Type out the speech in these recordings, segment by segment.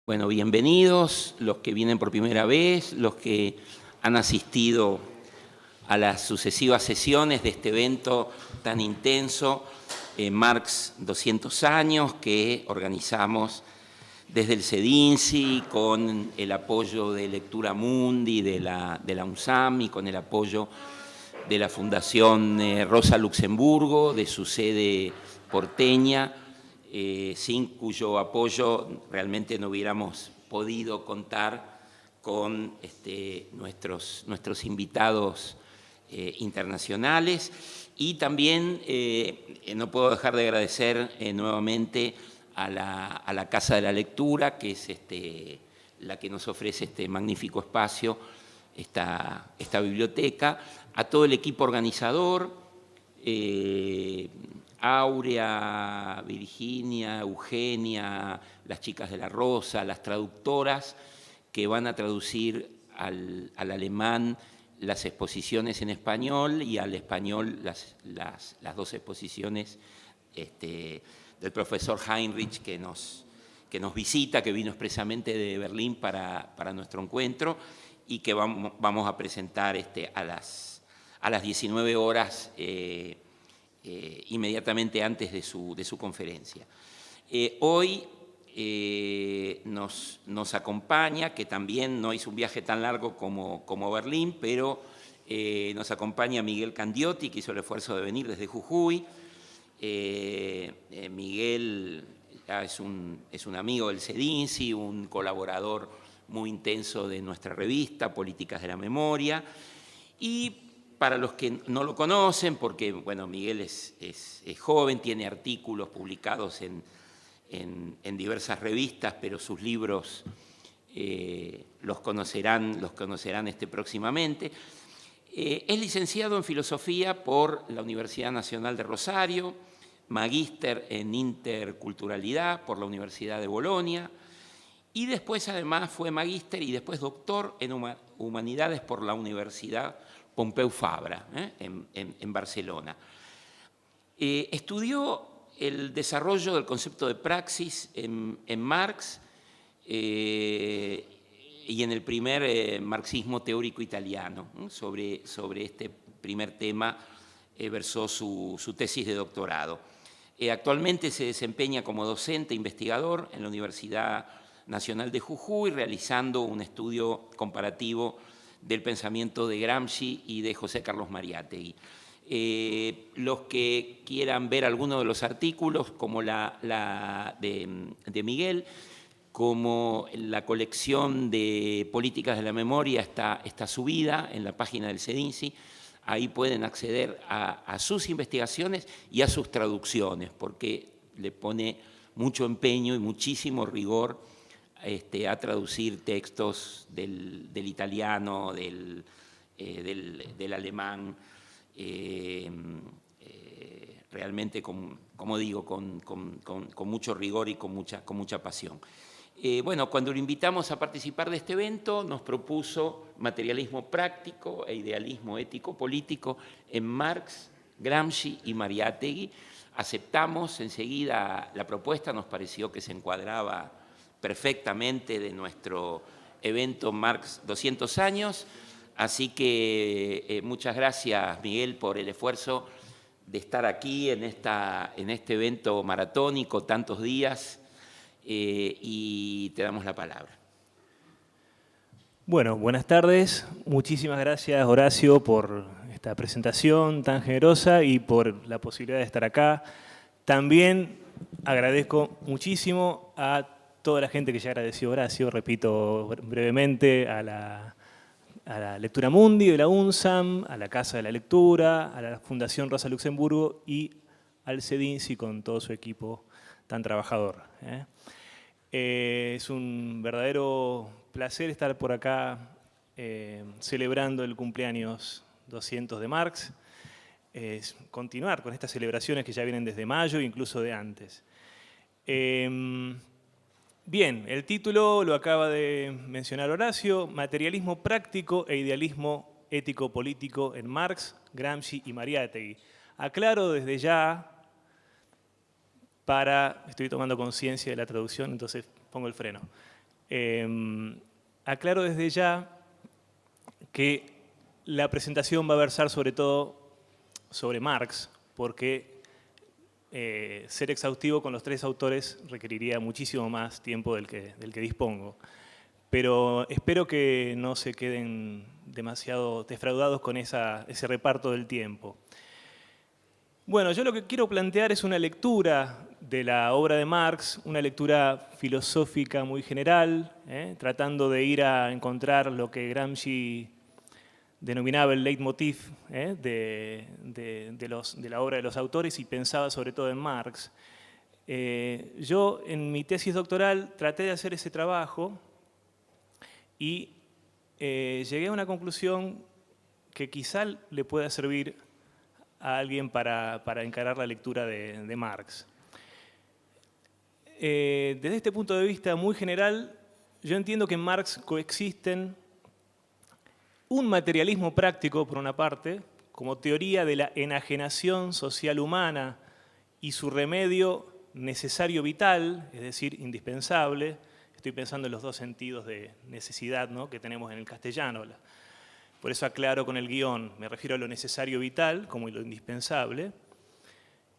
Bueno, bienvenidos los que vienen por primera vez, los que han asistido a las sucesivas sesiones de este evento tan intenso, Marx 200 años, que organizamos desde el CEDINCI con el apoyo de Lectura Mundi, de la UNSAM y con el apoyo de la Fundación Rosa Luxemburgo, de su sede porteña, sin cuyo apoyo realmente no hubiéramos podido contar con nuestros invitados internacionales. Y también no puedo dejar de agradecer nuevamente a la Casa de la Lectura, que es la que nos ofrece este magnífico espacio, esta biblioteca, a todo el equipo organizador, Áurea, Virginia, Eugenia, las chicas de la Rosa, las traductoras que van a traducir al alemán las exposiciones en español y al español las dos exposiciones del profesor Heinrich que nos visita, que vino expresamente de Berlín para nuestro encuentro y que vamos a presentar a las 19 horas inmediatamente antes de su conferencia. Hoy nos acompaña, que también no hizo un viaje tan largo como Berlín, pero nos acompaña Miguel Candiotti, que hizo el esfuerzo de venir desde Jujuy. Miguel ya es un amigo del CEDINCI, un colaborador muy intenso de nuestra revista, Políticas de la Memoria. Y para los que no lo conocen, porque bueno, Miguel es joven, tiene artículos publicados en diversas revistas, pero sus libros los conocerán próximamente. Es licenciado en Filosofía por la Universidad Nacional de Rosario, magíster en Interculturalidad por la Universidad de Bolonia, y después además fue magíster y después doctor en Humanidades por la Universidad Pompeu Fabra, en Barcelona. Estudió el desarrollo del concepto de praxis en Marx y en el primer marxismo teórico italiano. Sobre este primer tema versó su tesis de doctorado. Actualmente se desempeña como docente e investigador en la Universidad Nacional de Jujuy, realizando un estudio comparativo del pensamiento de Gramsci y de José Carlos Mariátegui. Los que quieran ver alguno de los artículos, como la de Miguel, como la colección de Políticas de la Memoria está subida en la página del CEDINCI, ahí pueden acceder a sus investigaciones y a sus traducciones, porque le pone mucho empeño y muchísimo rigor a traducir textos del italiano, del alemán, realmente, como digo, con mucho rigor y con mucha pasión. Bueno, cuando lo invitamos a participar de este evento, nos propuso materialismo práctico e idealismo ético-político en Marx, Gramsci y Mariátegui. Aceptamos enseguida la propuesta, nos pareció que se encuadraba perfectamente de nuestro evento Marx 200 años. Así que muchas gracias, Miguel, por el esfuerzo de estar aquí en este evento maratónico, tantos días, y te damos la palabra. Bueno, buenas tardes. Muchísimas gracias, Horacio, por esta presentación tan generosa y por la posibilidad de estar acá. También agradezco muchísimo a toda la gente que ya agradeció Horacio, repito brevemente, a la Lectura Mundi de la UNSAM, a la Casa de la Lectura, a la Fundación Rosa Luxemburgo y al CEDINCI con todo su equipo tan trabajador. Es un verdadero placer estar por acá celebrando el cumpleaños 200 de Marx, continuar con estas celebraciones que ya vienen desde mayo, incluso de antes. Bien, el título lo acaba de mencionar Horacio, Materialismo práctico e idealismo ético-político en Marx, Gramsci y Mariátegui. Aclaro desde ya, estoy tomando conciencia de la traducción, entonces pongo el freno. Aclaro desde ya que la presentación va a versar sobre todo sobre Marx, porque ser exhaustivo con los 3 autores requeriría muchísimo más tiempo del que dispongo. Pero espero que no se queden demasiado defraudados con ese reparto del tiempo. Bueno, yo lo que quiero plantear es una lectura de la obra de Marx, una lectura filosófica muy general, tratando de ir a encontrar lo que Gramsci denominaba el leitmotiv de la obra de los autores y pensaba sobre todo en Marx. Yo en mi tesis doctoral traté de hacer ese trabajo y llegué a una conclusión que quizá le pueda servir a alguien para encarar la lectura de Marx. Desde este punto de vista muy general, yo entiendo que en Marx coexisten un materialismo práctico, por una parte, como teoría de la enajenación social humana y su remedio necesario vital, es decir, indispensable. Estoy pensando en los 2 sentidos de necesidad, ¿no?, que tenemos en el castellano. Por eso aclaro con el guión, me refiero a lo necesario vital como lo indispensable,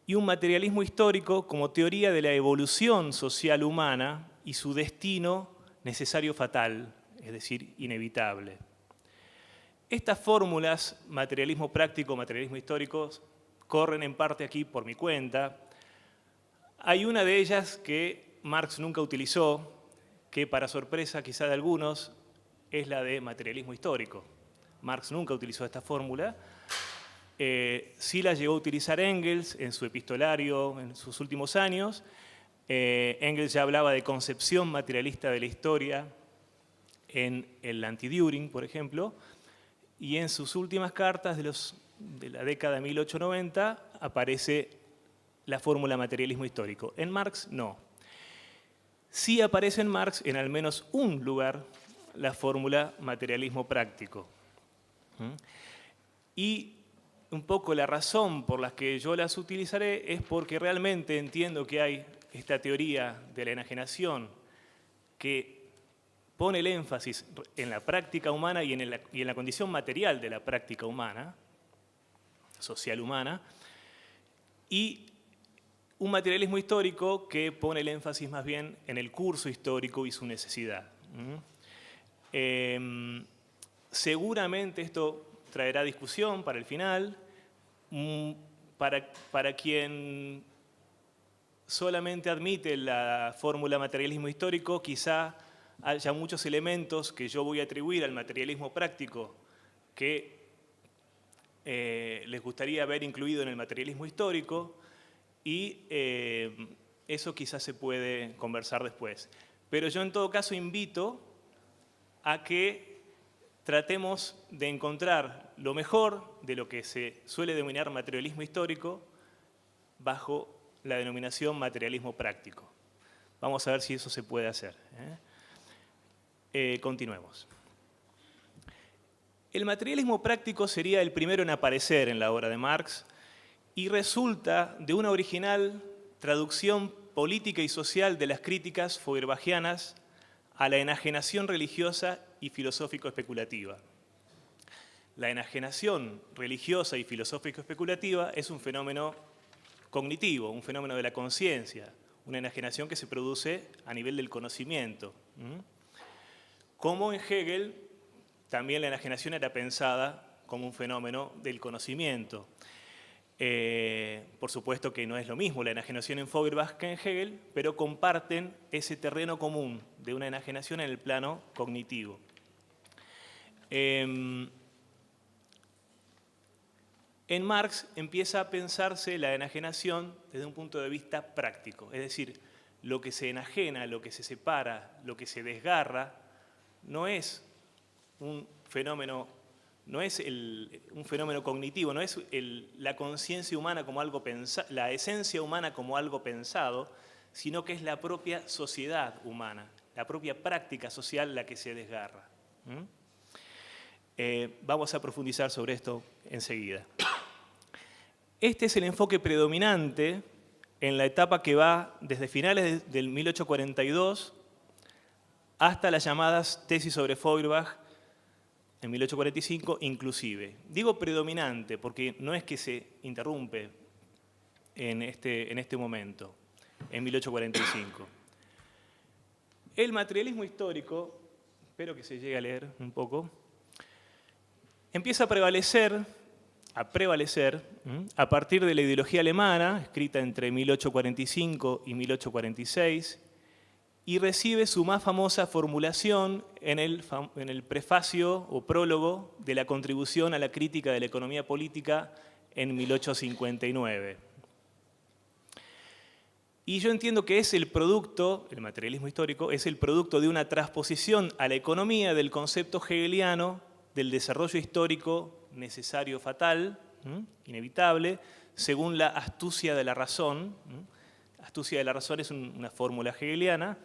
y un materialismo histórico como teoría de la evolución social humana y su destino necesario fatal, es decir, inevitable. Estas fórmulas, materialismo práctico, materialismo histórico, corren en parte aquí por mi cuenta. Hay una de ellas que Marx nunca utilizó, que para sorpresa quizá de algunos, es la de materialismo histórico. Marx nunca utilizó esta fórmula. Sí la llegó a utilizar Engels en su epistolario en sus últimos años. Engels ya hablaba de concepción materialista de la historia en el Anti-Düring, por ejemplo, y en sus últimas cartas de la década de 1890 aparece la fórmula materialismo histórico. En Marx no. Sí aparece en Marx, en al menos un lugar, la fórmula materialismo práctico. Y un poco la razón por la que yo las utilizaré es porque realmente entiendo que hay esta teoría de la enajenación que pone el énfasis en la práctica humana y en la condición material de la práctica humana, social humana, y un materialismo histórico que pone el énfasis más bien en el curso histórico y su necesidad. Seguramente esto traerá discusión para el final. Para quien solamente admite la fórmula materialismo histórico, quizá haya muchos elementos que yo voy a atribuir al materialismo práctico que les gustaría ver incluido en el materialismo histórico, y eso quizás se puede conversar después. Pero yo en todo caso invito a que tratemos de encontrar lo mejor de lo que se suele denominar materialismo histórico bajo la denominación materialismo práctico. Vamos a ver si eso se puede hacer. Continuemos. El materialismo práctico sería el primero en aparecer en la obra de Marx y resulta de una original traducción política y social de las críticas feuerbachianas a la enajenación religiosa y filosófico-especulativa. La enajenación religiosa y filosófico-especulativa es un fenómeno cognitivo, un fenómeno de la conciencia, una enajenación que se produce a nivel del conocimiento. Como en Hegel, también la enajenación era pensada como un fenómeno del conocimiento. Por supuesto que no es lo mismo la enajenación en Feuerbach que en Hegel, pero comparten ese terreno común de una enajenación en el plano cognitivo. En Marx empieza a pensarse la enajenación desde un punto de vista práctico, es decir, lo que se enajena, lo que se separa, lo que se desgarra, no es un fenómeno, un fenómeno cognitivo, no es la conciencia humana como algo pensado, la esencia humana como algo pensado, sino que es la propia sociedad humana, la propia práctica social la que se desgarra. Vamos a profundizar sobre esto enseguida. Este es el enfoque predominante en la etapa que va desde finales del 1842 hasta las llamadas tesis sobre Feuerbach en 1845 inclusive. Digo predominante porque no es que se interrumpe en este momento, en 1845. El materialismo histórico, espero que se llegue a leer un poco, empieza a prevalecer a partir de la ideología alemana, escrita entre 1845 y 1846, y recibe su más famosa formulación en el prefacio o prólogo de la contribución a la crítica de la economía política en 1859. Y yo entiendo que es el producto, el materialismo histórico, es el producto de una transposición a la economía del concepto hegeliano del desarrollo histórico necesario fatal, inevitable, según la astucia de la razón. Astucia de la razón es una fórmula hegeliana.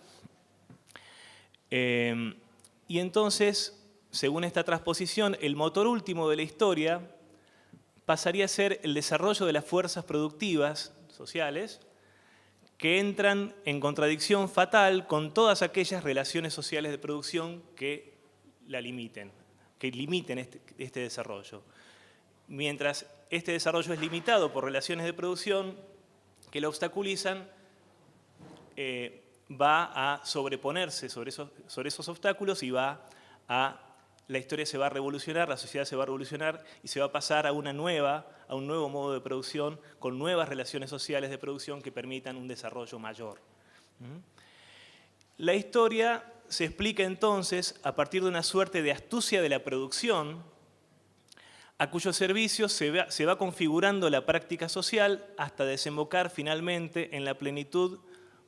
Y entonces, según esta transposición, el motor último de la historia pasaría a ser el desarrollo de las fuerzas productivas sociales que entran en contradicción fatal con todas aquellas relaciones sociales de producción que la limiten, que limiten este desarrollo. Mientras este desarrollo es limitado por relaciones de producción que lo obstaculizan, va a sobreponerse sobre esos obstáculos y la historia se va a revolucionar, la sociedad se va a revolucionar y se va a pasar a un nuevo modo de producción con nuevas relaciones sociales de producción que permitan un desarrollo mayor. La historia se explica entonces a partir de una suerte de astucia de la producción a cuyos servicios se va configurando la práctica social hasta desembocar finalmente en la plenitud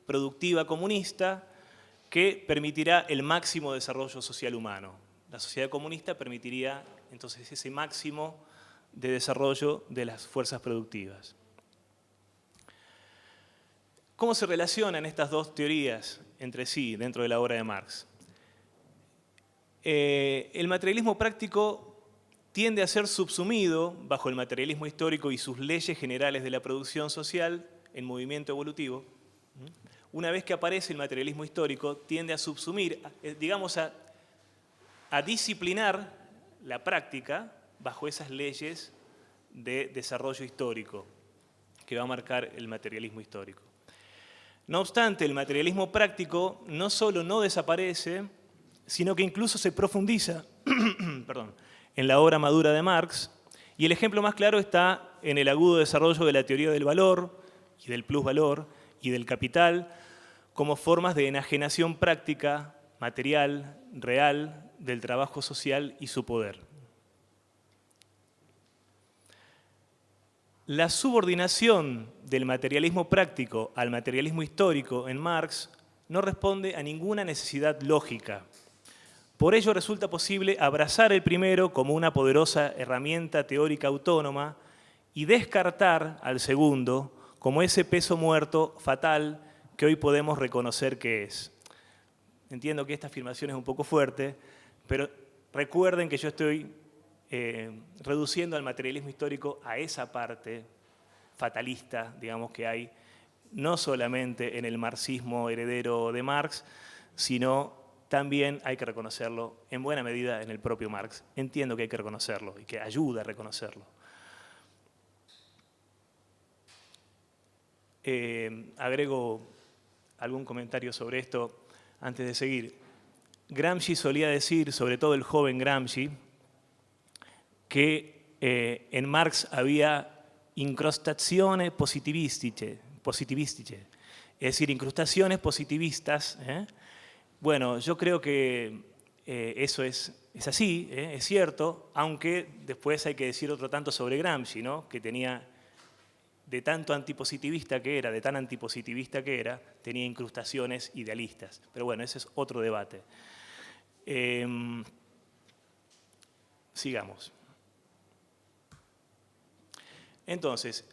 productiva comunista que permitirá el máximo desarrollo social humano. La sociedad comunista permitiría entonces ese máximo de desarrollo de las fuerzas productivas. ¿Cómo se relacionan estas dos teorías entre sí dentro de la obra de Marx? El materialismo práctico tiende a ser subsumido bajo el materialismo histórico y sus leyes generales de la producción social en movimiento evolutivo. Una vez que aparece el materialismo histórico, tiende a subsumir, digamos, a disciplinar la práctica bajo esas leyes de desarrollo histórico que va a marcar el materialismo histórico. No obstante, el materialismo práctico no solo no desaparece, sino que incluso se profundiza en la obra madura de Marx, y el ejemplo más claro está en el agudo desarrollo de la teoría del valor y del plusvalor y del capital como formas de enajenación práctica, material, real, del trabajo social y su poder. La subordinación del materialismo práctico al materialismo histórico en Marx no responde a ninguna necesidad lógica. Por ello resulta posible abrazar el primero como una poderosa herramienta teórica autónoma y descartar al segundo como ese peso muerto fatal que hoy podemos reconocer que es. Entiendo que esta afirmación es un poco fuerte, pero recuerden que yo estoy reduciendo al materialismo histórico a esa parte fatalista, digamos, que hay no solamente en el marxismo heredero de Marx, sino también hay que reconocerlo en buena medida en el propio Marx. Entiendo que hay que reconocerlo y que ayuda a reconocerlo. Agrego algún comentario sobre esto antes de seguir. Gramsci solía decir, sobre todo el joven Gramsci, que en Marx había incrostazioni positivistiche, es decir, incrustaciones positivistas. Bueno, yo creo que eso es así, es cierto, aunque después hay que decir otro tanto sobre Gramsci, ¿no? Que tenía, de tanto antipositivista que era, de tan antipositivista que era, tenía incrustaciones idealistas. Pero bueno, ese es otro debate. Sigamos. Entonces,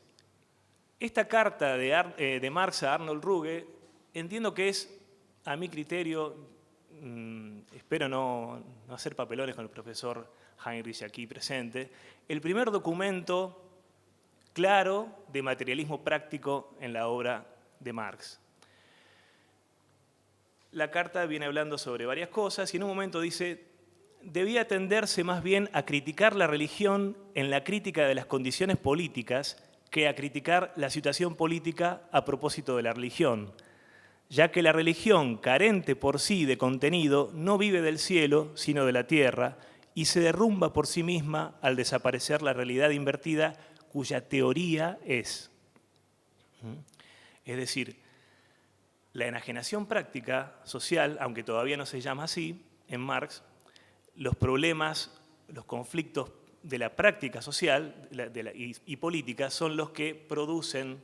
esta carta de Marx a Arnold Ruge, entiendo que es, a mi criterio, espero no hacer papelones con el profesor Heinrich aquí presente, el primer documento claro de materialismo práctico en la obra de Marx. la carta viene hablando sobre varias cosas y en un momento dice: debía tenderse más bien a criticar la religión en la crítica de las condiciones políticas que a criticar la situación política a propósito de la religión, ya que la religión, carente por sí de contenido, no vive del cielo, sino de la tierra, y se derrumba por sí misma al desaparecer la realidad invertida cuya teoría es. Es decir, la enajenación práctica social, aunque todavía no se llama así, en Marx, los problemas, los conflictos de la práctica social y política son los que producen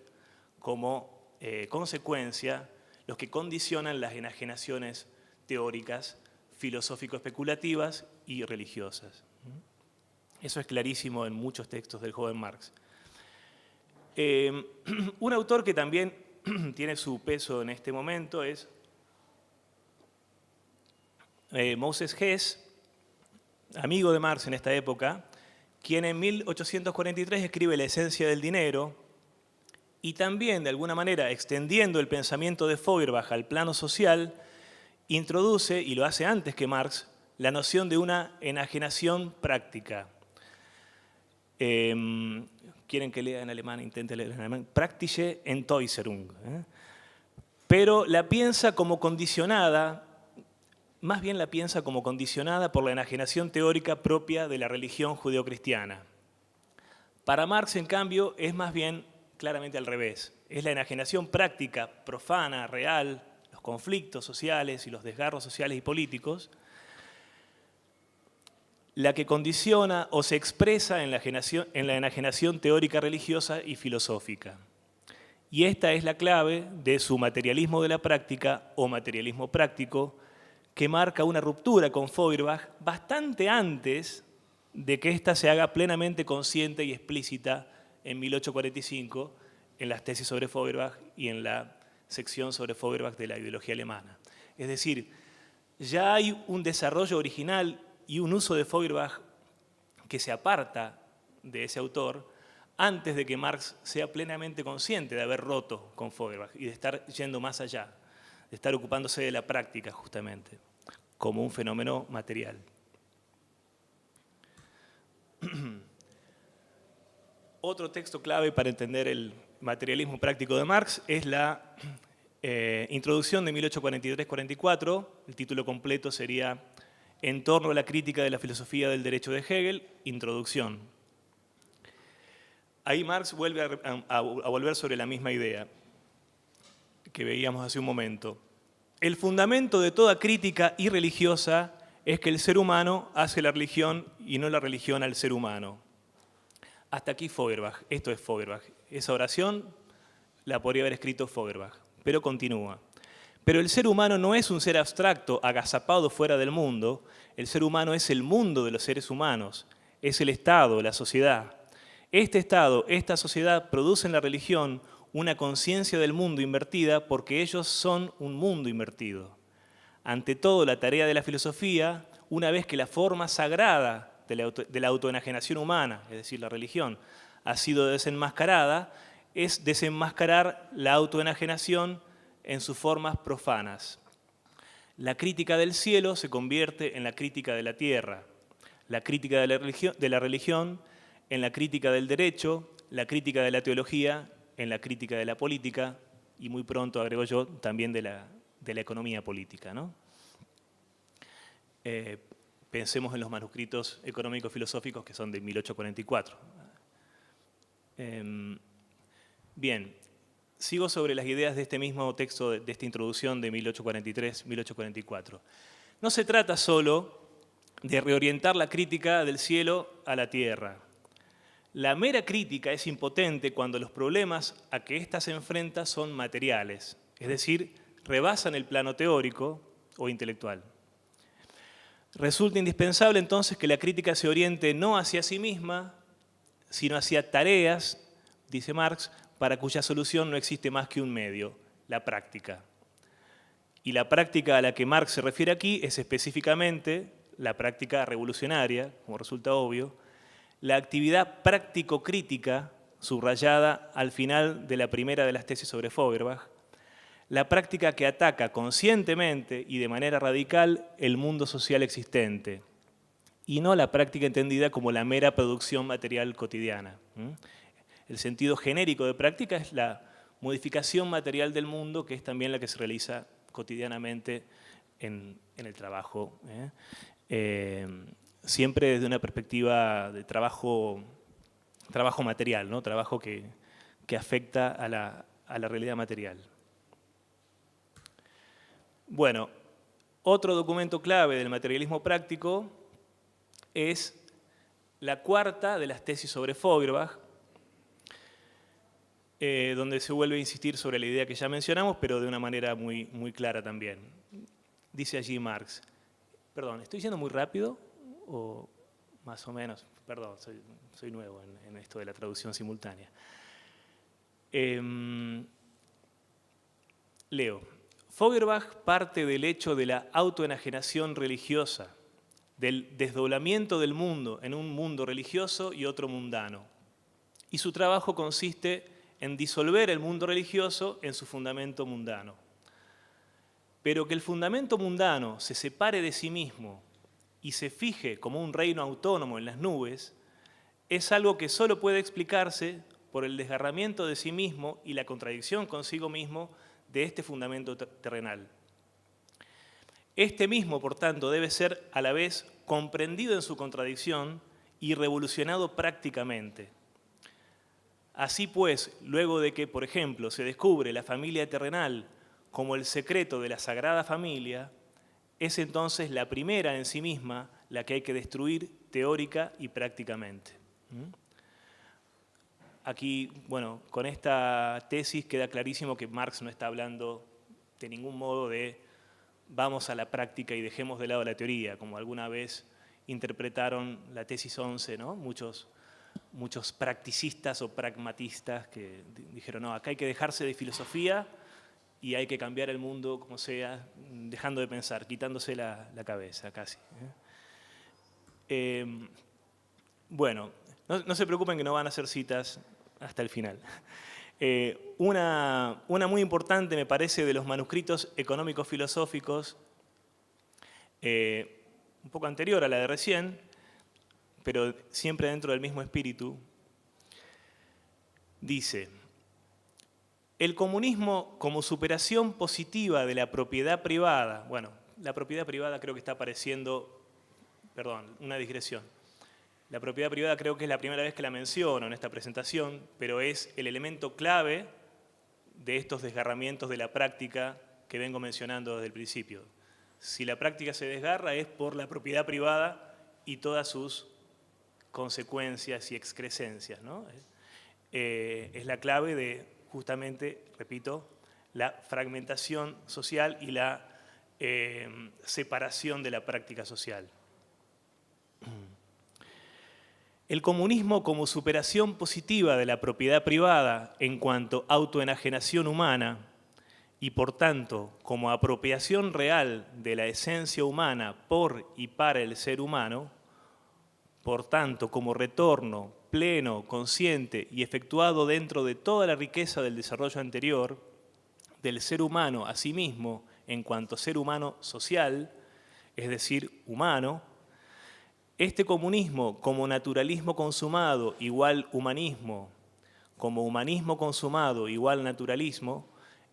como consecuencia, los que condicionan las enajenaciones teóricas, filosófico-especulativas y religiosas. Eso es clarísimo en muchos textos del joven Marx. Un autor que también tiene su peso en este momento es Moses Hess, amigo de Marx en esta época, quien en 1843 escribe La esencia del dinero y también, de alguna manera, extendiendo el pensamiento de Feuerbach al plano social, introduce, y lo hace antes que Marx, la noción de una enajenación práctica. Quieren que lea en alemán, intente leer en alemán, praktische Entäußerung. Pero la piensa como condicionada, más bien la piensa como condicionada por la enajenación teórica propia de la religión judeocristiana. Para Marx, en cambio, es más bien claramente al revés. Es la enajenación práctica, profana, real, los conflictos sociales y los desgarros sociales y políticos, la que condiciona o se expresa en la enajenación teórica religiosa y filosófica. Y esta es la clave de su materialismo de la práctica o materialismo práctico, que marca una ruptura con Feuerbach bastante antes de que ésta se haga plenamente consciente y explícita en 1845 en las tesis sobre Feuerbach y en la sección sobre Feuerbach de la ideología alemana. Es decir, ya hay un desarrollo original y un uso de Feuerbach que se aparta de ese autor antes de que Marx sea plenamente consciente de haber roto con Feuerbach y de estar yendo más allá, de estar ocupándose de la práctica justamente, como un fenómeno material. Otro texto clave para entender el materialismo práctico de Marx es la introducción de 1843-44, el título completo sería En torno a la crítica de la filosofía del derecho de Hegel, introducción. Ahí Marx vuelve a volver sobre la misma idea que veíamos hace un momento. El fundamento de toda crítica irreligiosa es que el ser humano hace la religión y no la religión al ser humano. Hasta aquí Feuerbach, esto es Feuerbach. Esa oración la podría haber escrito Feuerbach, pero continúa. Pero el ser humano no es un ser abstracto, agazapado fuera del mundo. El ser humano es el mundo de los seres humanos, es el Estado, la sociedad. Este Estado, esta sociedad producen en la religión una conciencia del mundo invertida porque ellos son un mundo invertido. Ante todo, la tarea de la filosofía, una vez que la forma sagrada de la autoenajenación humana, es decir, la religión, ha sido desenmascarada, es desenmascarar la autoenajenación en sus formas profanas. La crítica del cielo se convierte en la crítica de la tierra, la crítica de la religión en la crítica del derecho, la crítica de la teología en la crítica de la política y muy pronto, agrego yo, también de la economía política, ¿no? Pensemos en los manuscritos económicos filosóficos que son de 1844. Bien, sigo sobre las ideas de este mismo texto, de esta introducción de 1843-1844. No se trata solo de reorientar la crítica del cielo a la tierra. La mera crítica es impotente cuando los problemas a que ésta se enfrenta son materiales, es decir, rebasan el plano teórico o intelectual. Resulta indispensable entonces que la crítica se oriente no hacia sí misma, sino hacia tareas, dice Marx, para cuya solución no existe más que un medio, la práctica. Y la práctica a la que Marx se refiere aquí es específicamente la práctica revolucionaria, como resulta obvio, la actividad práctico-crítica, subrayada al final de la primera de las tesis sobre Feuerbach, la práctica que ataca conscientemente y de manera radical el mundo social existente, y no la práctica entendida como la mera producción material cotidiana. El sentido genérico de práctica es la modificación material del mundo, que es también la que se realiza cotidianamente en el trabajo. Siempre desde una perspectiva de trabajo material, ¿no? Trabajo que afecta a la realidad material. Bueno, otro documento clave del materialismo práctico es la cuarta de las tesis sobre Feuerbach, donde se vuelve a insistir sobre la idea que ya mencionamos, pero de una manera muy, muy clara también. Dice allí Marx, perdón, ¿estoy yendo muy rápido o más o menos? Perdón, soy nuevo en esto de la traducción simultánea. Leo. Feuerbach parte del hecho de la autoenajenación religiosa, del desdoblamiento del mundo en un mundo religioso y otro mundano. Y su trabajo consiste en disolver el mundo religioso en su fundamento mundano. Pero que el fundamento mundano se separe de sí mismo y se fije como un reino autónomo en las nubes, es algo que solo puede explicarse por el desgarramiento de sí mismo y la contradicción consigo mismo de este fundamento terrenal. Este mismo, por tanto, debe ser a la vez comprendido en su contradicción y revolucionado prácticamente. Así pues, luego de que, por ejemplo, se descubre la familia terrenal como el secreto de la Sagrada Familia, es entonces la primera en sí misma la que hay que destruir teórica y prácticamente. Aquí, bueno, con esta tesis queda clarísimo que Marx no está hablando de ningún modo de vamos a la práctica y dejemos de lado la teoría, como alguna vez interpretaron la tesis 11, ¿no? Muchos practicistas o pragmatistas que dijeron, no, acá hay que dejarse de filosofía y hay que cambiar el mundo como sea, dejando de pensar, quitándose la cabeza casi. Bueno, no se preocupen que no van a hacer citas hasta el final. Una muy importante, me parece, de los manuscritos económicos filosóficos, un poco anterior a la de recién, pero siempre dentro del mismo espíritu, dice: el comunismo como superación positiva de la propiedad privada. Bueno, la propiedad privada creo que está apareciendo, perdón, una digresión. La propiedad privada creo que es la primera vez que la menciono en esta presentación, pero es el elemento clave de estos desgarramientos de la práctica que vengo mencionando desde el principio. Si la práctica se desgarra es por la propiedad privada y todas sus consecuencias y excrescencias, ¿no? Es la clave de, justamente, repito, la fragmentación social y la separación de la práctica social. El comunismo como superación positiva de la propiedad privada en cuanto a autoenajenación humana y por tanto como apropiación real de la esencia humana por y para el ser humano, por tanto como retorno pleno, consciente y efectuado dentro de toda la riqueza del desarrollo anterior, del ser humano a sí mismo en cuanto ser humano social, es decir, humano, este comunismo como naturalismo consumado igual humanismo, como humanismo consumado igual naturalismo,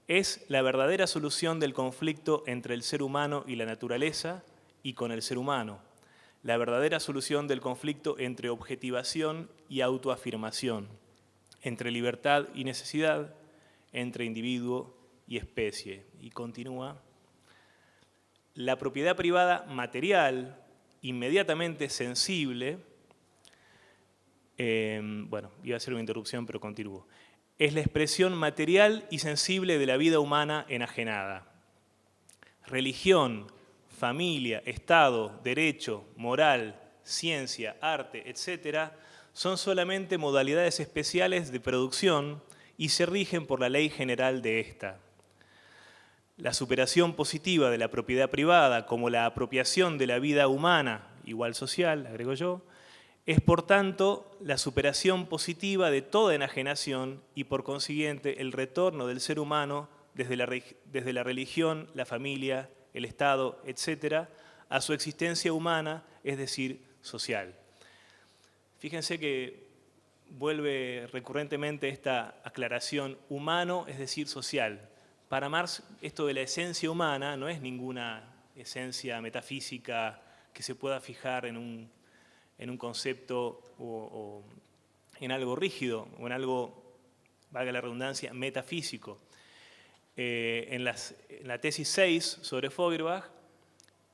es la verdadera solución del conflicto entre el ser humano y la naturaleza y con el ser humano, la verdadera solución del conflicto entre objetivación y autoafirmación, entre libertad y necesidad, entre individuo y especie. Y continúa: la propiedad privada material, inmediatamente sensible, bueno, iba a ser una interrupción, pero continúo, es la expresión material y sensible de la vida humana enajenada. Religión, familia, Estado, derecho, moral, ciencia, arte, etc., son solamente modalidades especiales de producción y se rigen por la ley general de esta. La superación positiva de la propiedad privada como la apropiación de la vida humana, igual social, agrego yo, es por tanto la superación positiva de toda enajenación y por consiguiente el retorno del ser humano desde la religión, la familia, el Estado, etcétera, a su existencia humana, es decir, social. Fíjense que vuelve recurrentemente esta aclaración humano, es decir, social. Para Marx, esto de la esencia humana no es ninguna esencia metafísica que se pueda fijar en un concepto o en algo rígido, o en algo, valga la redundancia, metafísico. En la tesis 6 sobre Feuerbach,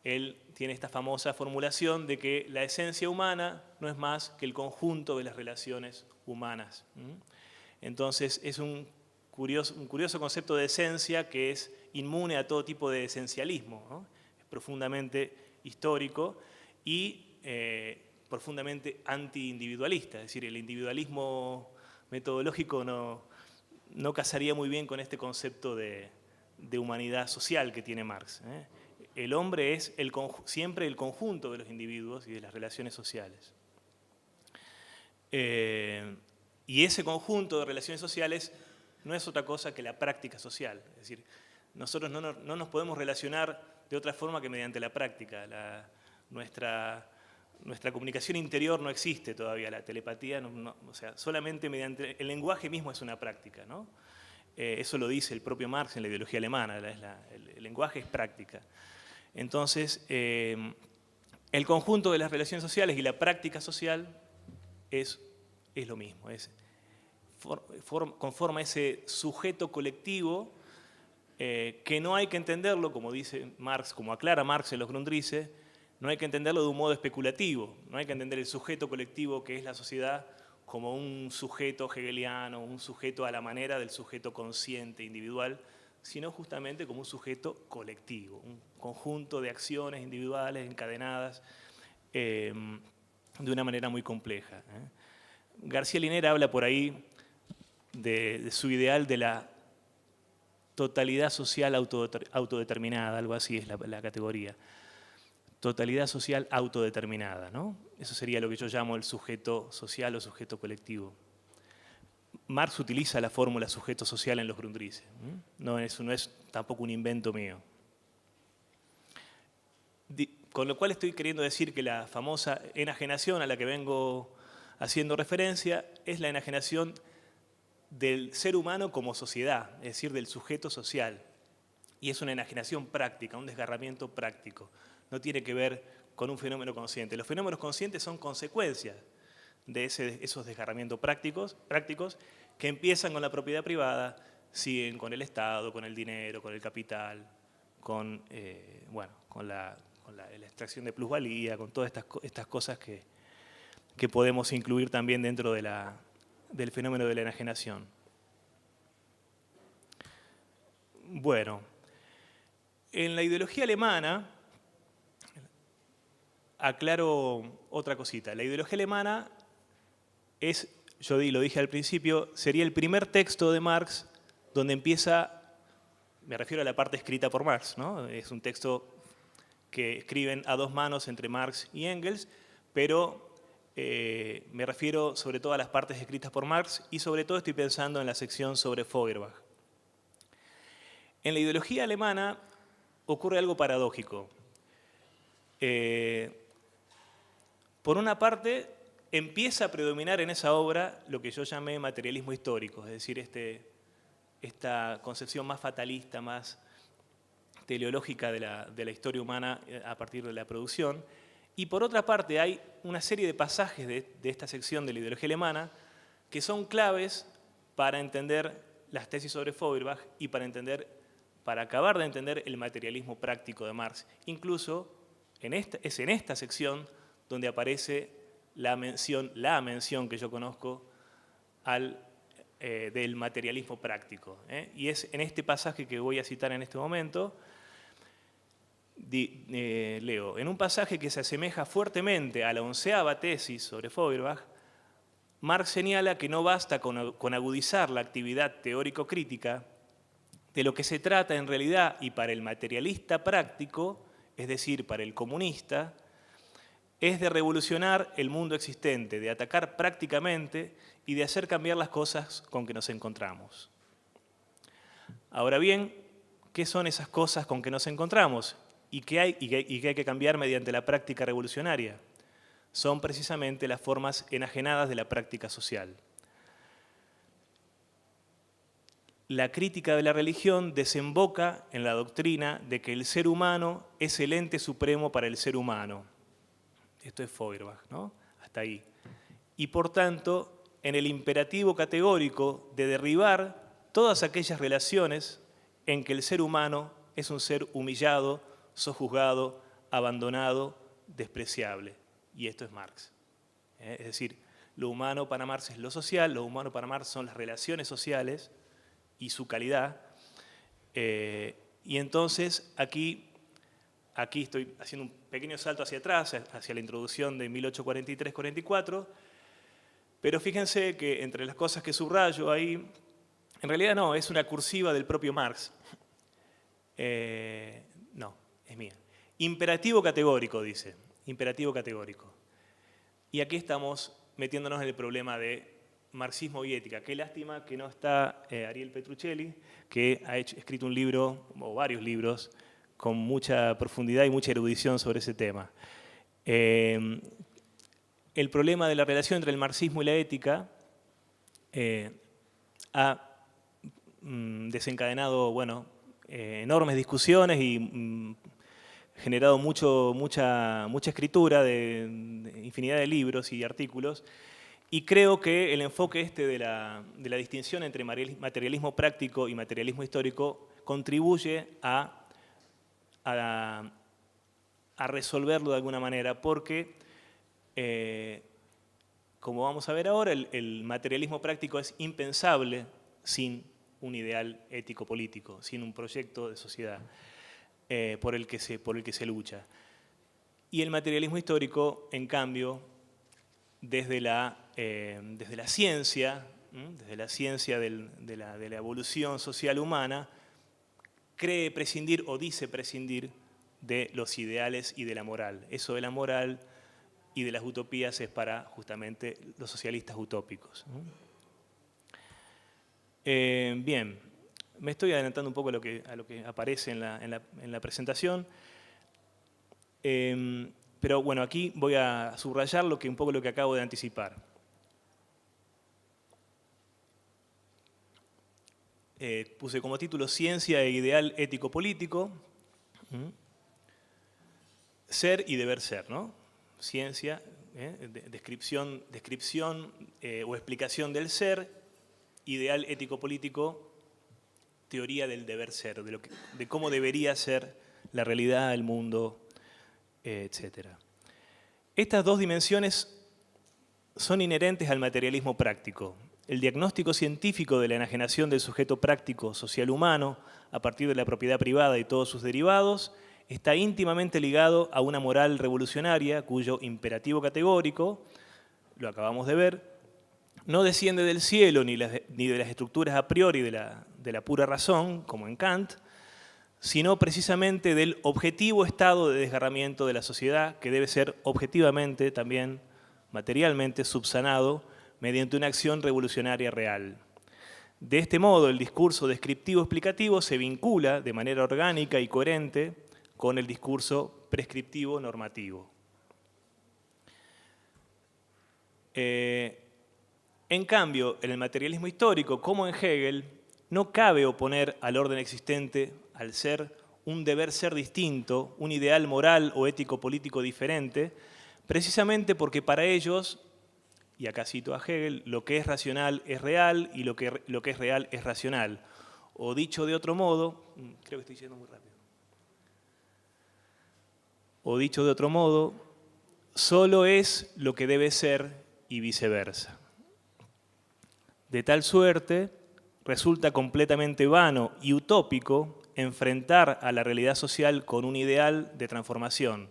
él tiene esta famosa formulación de que la esencia humana no es más que el conjunto de las relaciones humanas. Entonces es un curioso concepto de esencia que es inmune a todo tipo de esencialismo, ¿no? Es profundamente histórico y profundamente anti-individualista, es decir, el individualismo metodológico no casaría muy bien con este concepto de humanidad social que tiene Marx. El hombre es siempre el conjunto de los individuos y de las relaciones sociales. Y ese conjunto de relaciones sociales no es otra cosa que la práctica social. Es decir, nosotros no nos podemos relacionar de otra forma que mediante la práctica. Nuestra comunicación interior no existe todavía, la telepatía, o sea, solamente mediante el lenguaje mismo es una práctica, ¿no? Eso lo dice el propio Marx en la ideología alemana, el lenguaje es práctica. Entonces, el conjunto de las relaciones sociales y la práctica social es lo mismo, conforma ese sujeto colectivo que no hay que entenderlo, como dice Marx, como aclara Marx en los Grundrisse, no hay que entenderlo de un modo especulativo, no hay que entender el sujeto colectivo que es la sociedad como un sujeto hegeliano, un sujeto a la manera del sujeto consciente individual, sino justamente como un sujeto colectivo, un conjunto de acciones individuales encadenadas de una manera muy compleja. García Linera habla por ahí de su ideal de la totalidad social autodeterminada, algo así es la categoría. Totalidad social autodeterminada, ¿no? Eso sería lo que yo llamo el sujeto social o sujeto colectivo. Marx utiliza la fórmula sujeto social en los Grundrisse. Eso no es tampoco un invento mío. Con lo cual estoy queriendo decir que la famosa enajenación a la que vengo haciendo referencia es la enajenación del ser humano como sociedad, es decir, del sujeto social. Y es una enajenación práctica, un desgarramiento práctico. No tiene que ver con un fenómeno consciente. Los fenómenos conscientes son consecuencias de esos desgarramientos prácticos que empiezan con la propiedad privada, siguen con el Estado, con el dinero, con el capital, con la extracción de plusvalía, con todas estas cosas que podemos incluir también dentro del fenómeno de la enajenación. Bueno, en la ideología alemana, aclaro otra cosita. La ideología alemana yo lo dije al principio, sería el primer texto de Marx donde empieza, me refiero a la parte escrita por Marx, ¿no? Es un texto que escriben a dos manos entre Marx y Engels, pero me refiero sobre todo a las partes escritas por Marx y sobre todo estoy pensando en la sección sobre Feuerbach. En la ideología alemana ocurre algo paradójico. Por una parte, empieza a predominar en esa obra lo que yo llamé materialismo histórico, es decir, esta concepción más fatalista, más teleológica de la historia humana a partir de la producción. Y por otra parte, hay una serie de pasajes de esta sección de la ideología alemana que son claves para entender las tesis sobre Feuerbach y para acabar de entender el materialismo práctico de Marx. Incluso es en esta sección donde aparece la mención que yo conozco del materialismo práctico. Y es en este pasaje que voy a citar en este momento, leo, en un pasaje que se asemeja fuertemente a la 11ª tesis sobre Feuerbach, Marx señala que no basta con agudizar la actividad teórico-crítica, de lo que se trata en realidad y para el materialista práctico, es decir, para el comunista, es de revolucionar el mundo existente, de atacar prácticamente y de hacer cambiar las cosas con que nos encontramos. Ahora bien, ¿qué son esas cosas con que nos encontramos y que hay que cambiar mediante la práctica revolucionaria? Son precisamente las formas enajenadas de la práctica social. La crítica de la religión desemboca en la doctrina de que el ser humano es el ente supremo para el ser humano. Esto es Feuerbach, ¿no? Hasta ahí. Y por tanto, en el imperativo categórico de derribar todas aquellas relaciones en que el ser humano es un ser humillado, sojuzgado, abandonado, despreciable. Y esto es Marx. Es decir, lo humano para Marx es lo social, lo humano para Marx son las relaciones sociales y su calidad. Y entonces aquí estoy haciendo un pequeño salto hacia atrás, hacia la introducción de 1843-44, pero fíjense que entre las cosas que subrayo ahí, en realidad no, es una cursiva del propio Marx. No, es mía. Imperativo categórico, dice. Imperativo categórico. Y aquí estamos metiéndonos en el problema de marxismo y ética. Qué lástima que no está Ariel Petruccelli, que ha escrito un libro, o varios libros, con mucha profundidad y mucha erudición sobre ese tema. El problema de la relación entre el marxismo y la ética ha desencadenado, bueno, enormes discusiones y generado mucha escritura de infinidad de libros y artículos. Y creo que el enfoque de la distinción entre materialismo práctico y materialismo histórico contribuye a resolverlo de alguna manera, porque, como vamos a ver ahora, el materialismo práctico es impensable sin un ideal ético-político, sin un proyecto de sociedad por el que se lucha. Y el materialismo histórico, en cambio, desde la ciencia, de la evolución social humana, cree prescindir o dice prescindir de los ideales y de la moral. Eso de la moral y de las utopías es para justamente los socialistas utópicos. Bien, me estoy adelantando un poco a lo que aparece en la presentación. Pero bueno, aquí voy a subrayar un poco lo que acabo de anticipar. Puse como título Ciencia e ideal ético-político. Ser y deber ser, ¿no? Ciencia, descripción o explicación del ser, ideal ético-político, teoría del deber ser, de cómo debería ser la realidad, el mundo, etc. Estas dos dimensiones son inherentes al materialismo práctico. El diagnóstico científico de la enajenación del sujeto práctico social humano a partir de la propiedad privada y todos sus derivados está íntimamente ligado a una moral revolucionaria cuyo imperativo categórico, lo acabamos de ver, no desciende del cielo ni de las estructuras a priori de la pura razón, como en Kant, sino precisamente del objetivo estado de desgarramiento de la sociedad que debe ser objetivamente, también materialmente, subsanado mediante una acción revolucionaria real. De este modo, el discurso descriptivo-explicativo se vincula de manera orgánica y coherente con el discurso prescriptivo-normativo. En cambio, en el materialismo histórico, como en Hegel, no cabe oponer al orden existente, al ser, un deber ser distinto, un ideal moral o ético-político diferente, precisamente porque para ellos, y acá cito a Hegel, lo que es racional es real y lo que es real es racional. O dicho de otro modo, creo que estoy yendo muy rápido. O dicho de otro modo, solo es lo que debe ser y viceversa. De tal suerte, resulta completamente vano y utópico enfrentar a la realidad social con un ideal de transformación.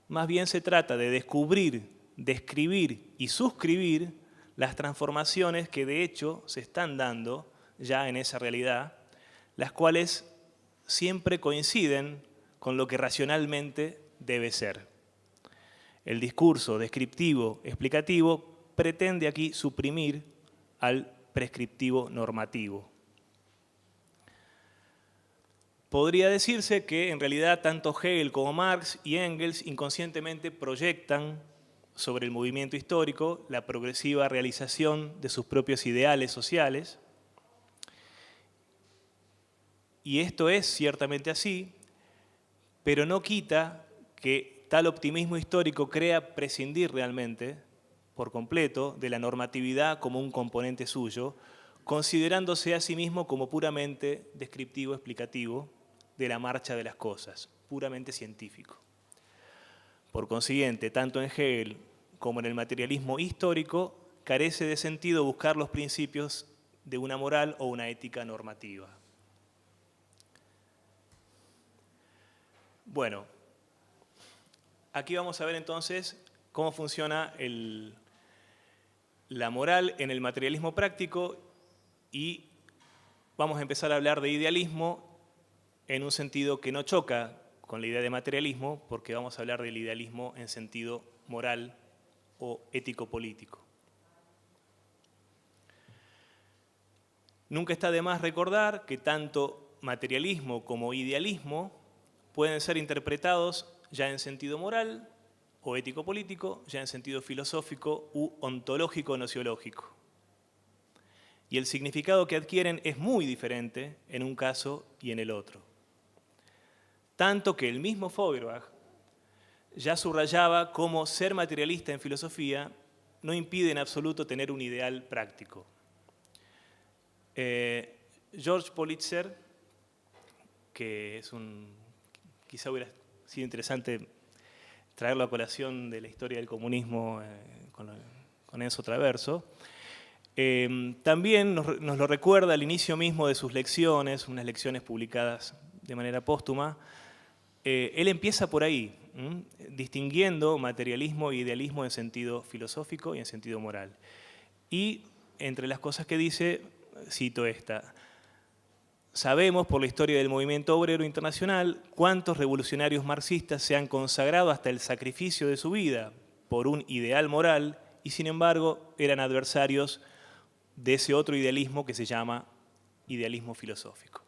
Más bien se trata de descubrir, describir y suscribir las transformaciones que de hecho se están dando ya en esa realidad, las cuales siempre coinciden con lo que racionalmente debe ser. El discurso descriptivo, explicativo, pretende aquí suprimir al prescriptivo normativo. podría decirse que en realidad tanto Hegel como Marx y Engels inconscientemente proyectan sobre el movimiento histórico la progresiva realización de sus propios ideales sociales. Y esto es ciertamente así, pero no quita que tal optimismo histórico crea prescindir realmente, por completo, de la normatividad como un componente suyo, considerándose a sí mismo como puramente descriptivo, explicativo de la marcha de las cosas, puramente científico. Por consiguiente, tanto en Hegel como en el materialismo histórico, carece de sentido buscar los principios de una moral o una ética normativa. Bueno, aquí vamos a ver entonces cómo funciona la moral en el materialismo práctico y vamos a empezar a hablar de idealismo en un sentido que no choca con la idea de materialismo, porque vamos a hablar del idealismo en sentido moral o ético-político. Nunca está de más recordar que tanto materialismo como idealismo pueden ser interpretados ya en sentido moral o ético-político, ya en sentido filosófico u ontológico-nociológico. Y el significado que adquieren es muy diferente en un caso y en el otro. Tanto que el mismo Feuerbach ya subrayaba cómo ser materialista en filosofía no impide en absoluto tener un ideal práctico. George Politzer, que es quizá hubiera sido interesante traerlo a colación de la historia del comunismo con Enzo Traverso, también nos lo recuerda al inicio mismo de sus lecciones, unas lecciones publicadas de manera póstuma. Él empieza por ahí, distinguiendo materialismo e idealismo en sentido filosófico y en sentido moral. Y entre las cosas que dice, cito esta: sabemos por la historia del movimiento obrero internacional cuántos revolucionarios marxistas se han consagrado hasta el sacrificio de su vida por un ideal moral y sin embargo eran adversarios de ese otro idealismo que se llama idealismo filosófico.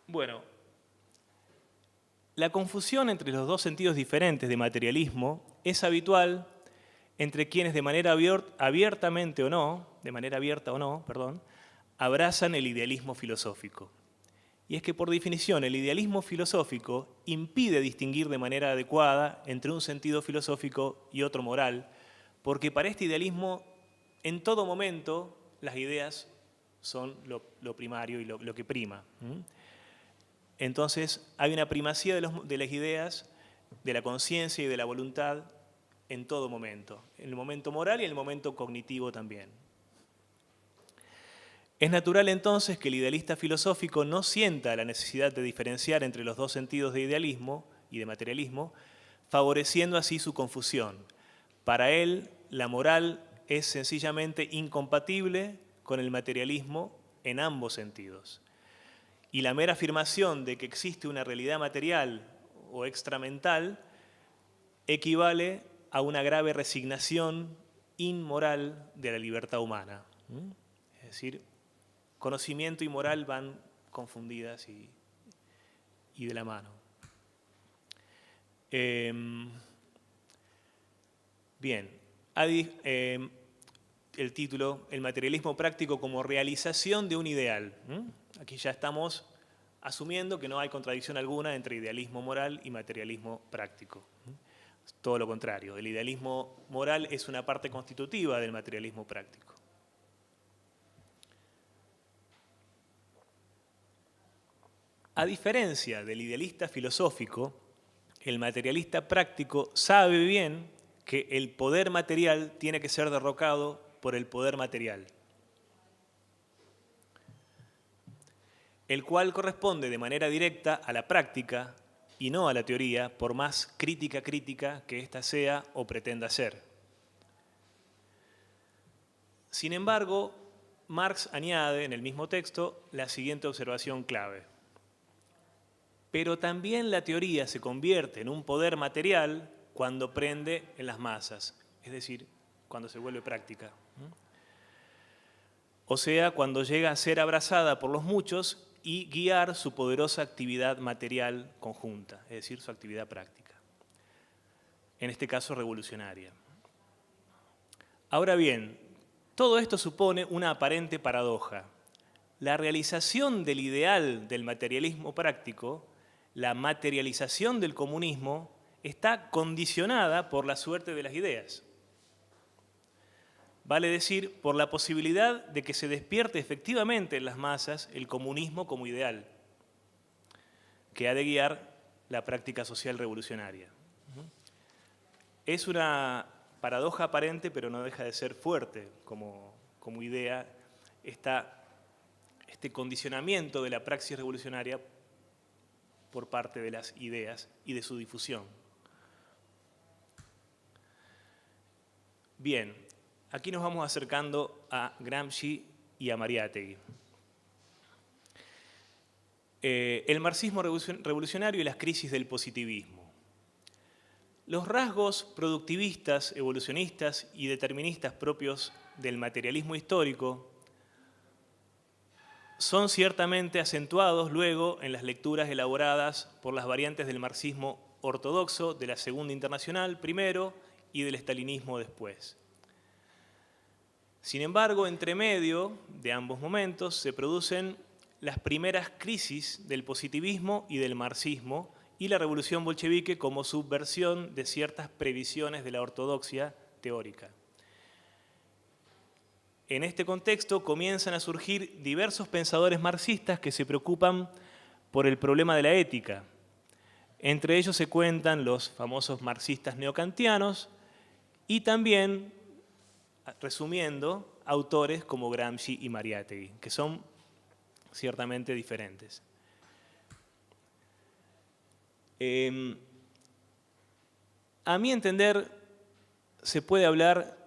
Bueno, la confusión entre los dos sentidos diferentes de materialismo es habitual entre quienes de manera abierta o no, abrazan el idealismo filosófico. Y es que por definición el idealismo filosófico impide distinguir de manera adecuada entre un sentido filosófico y otro moral, porque para este idealismo en todo momento las ideas son lo primario y lo que prima. Entonces hay una primacía de las ideas, de la conciencia y de la voluntad en todo momento, en el momento moral y en el momento cognitivo también. Es natural entonces que el idealista filosófico no sienta la necesidad de diferenciar entre los dos sentidos de idealismo y de materialismo, favoreciendo así su confusión. Para él, la moral es sencillamente incompatible con el materialismo en ambos sentidos. Y la mera afirmación de que existe una realidad material o extramental equivale a una grave resignación inmoral de la libertad humana. Es decir, conocimiento y moral van confundidas y de la mano. Bien, el título, el materialismo práctico como realización de un ideal. Aquí ya estamos asumiendo que no hay contradicción alguna entre idealismo moral y materialismo práctico. Todo lo contrario, el idealismo moral es una parte constitutiva del materialismo práctico. A diferencia del idealista filosófico, el materialista práctico sabe bien que el poder material tiene que ser derrocado por el poder material, el cual corresponde de manera directa a la práctica y no a la teoría, por más crítica que ésta sea o pretenda ser. Sin embargo, Marx añade en el mismo texto la siguiente observación clave: pero también la teoría se convierte en un poder material cuando prende en las masas, es decir, cuando se vuelve práctica. o sea, cuando llega a ser abrazada por los muchos y guiar su poderosa actividad material conjunta, es decir, su actividad práctica, en este caso revolucionaria. Ahora bien, todo esto supone una aparente paradoja. La realización del ideal del materialismo práctico, la materialización del comunismo, está condicionada por la suerte de las ideas. Vale decir, por la posibilidad de que se despierte efectivamente en las masas el comunismo como ideal, que ha de guiar la práctica social revolucionaria. Es una paradoja aparente, pero no deja de ser fuerte como idea, este condicionamiento de la praxis revolucionaria por parte de las ideas y de su difusión. Bien, aquí nos vamos acercando a Gramsci y a Mariátegui. El marxismo revolucionario y las crisis del positivismo. Los rasgos productivistas, evolucionistas y deterministas propios del materialismo histórico son ciertamente acentuados luego en las lecturas elaboradas por las variantes del marxismo ortodoxo de la Segunda Internacional primero y del estalinismo después. Sin embargo, entre medio de ambos momentos se producen las primeras crisis del positivismo y del marxismo y la revolución bolchevique como subversión de ciertas previsiones de la ortodoxia teórica. En este contexto comienzan a surgir diversos pensadores marxistas que se preocupan por el problema de la ética. Entre ellos se cuentan los famosos marxistas neokantianos y también, resumiendo, autores como Gramsci y Mariátegui, que son ciertamente diferentes. A mi entender, se puede hablar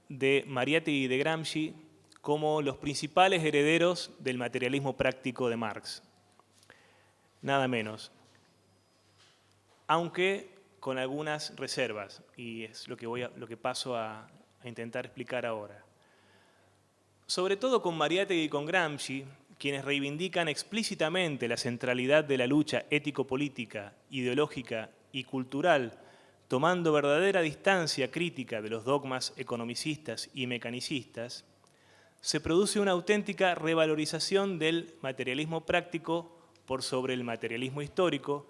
de Mariátegui y de Gramsci como los principales herederos del materialismo práctico de Marx. Nada menos. Aunque con algunas reservas, y es lo que paso a intentar explicar ahora. Sobre todo con Mariátegui y con Gramsci, quienes reivindican explícitamente la centralidad de la lucha ético-política, ideológica y cultural, tomando verdadera distancia crítica de los dogmas economicistas y mecanicistas, se produce una auténtica revalorización del materialismo práctico por sobre el materialismo histórico,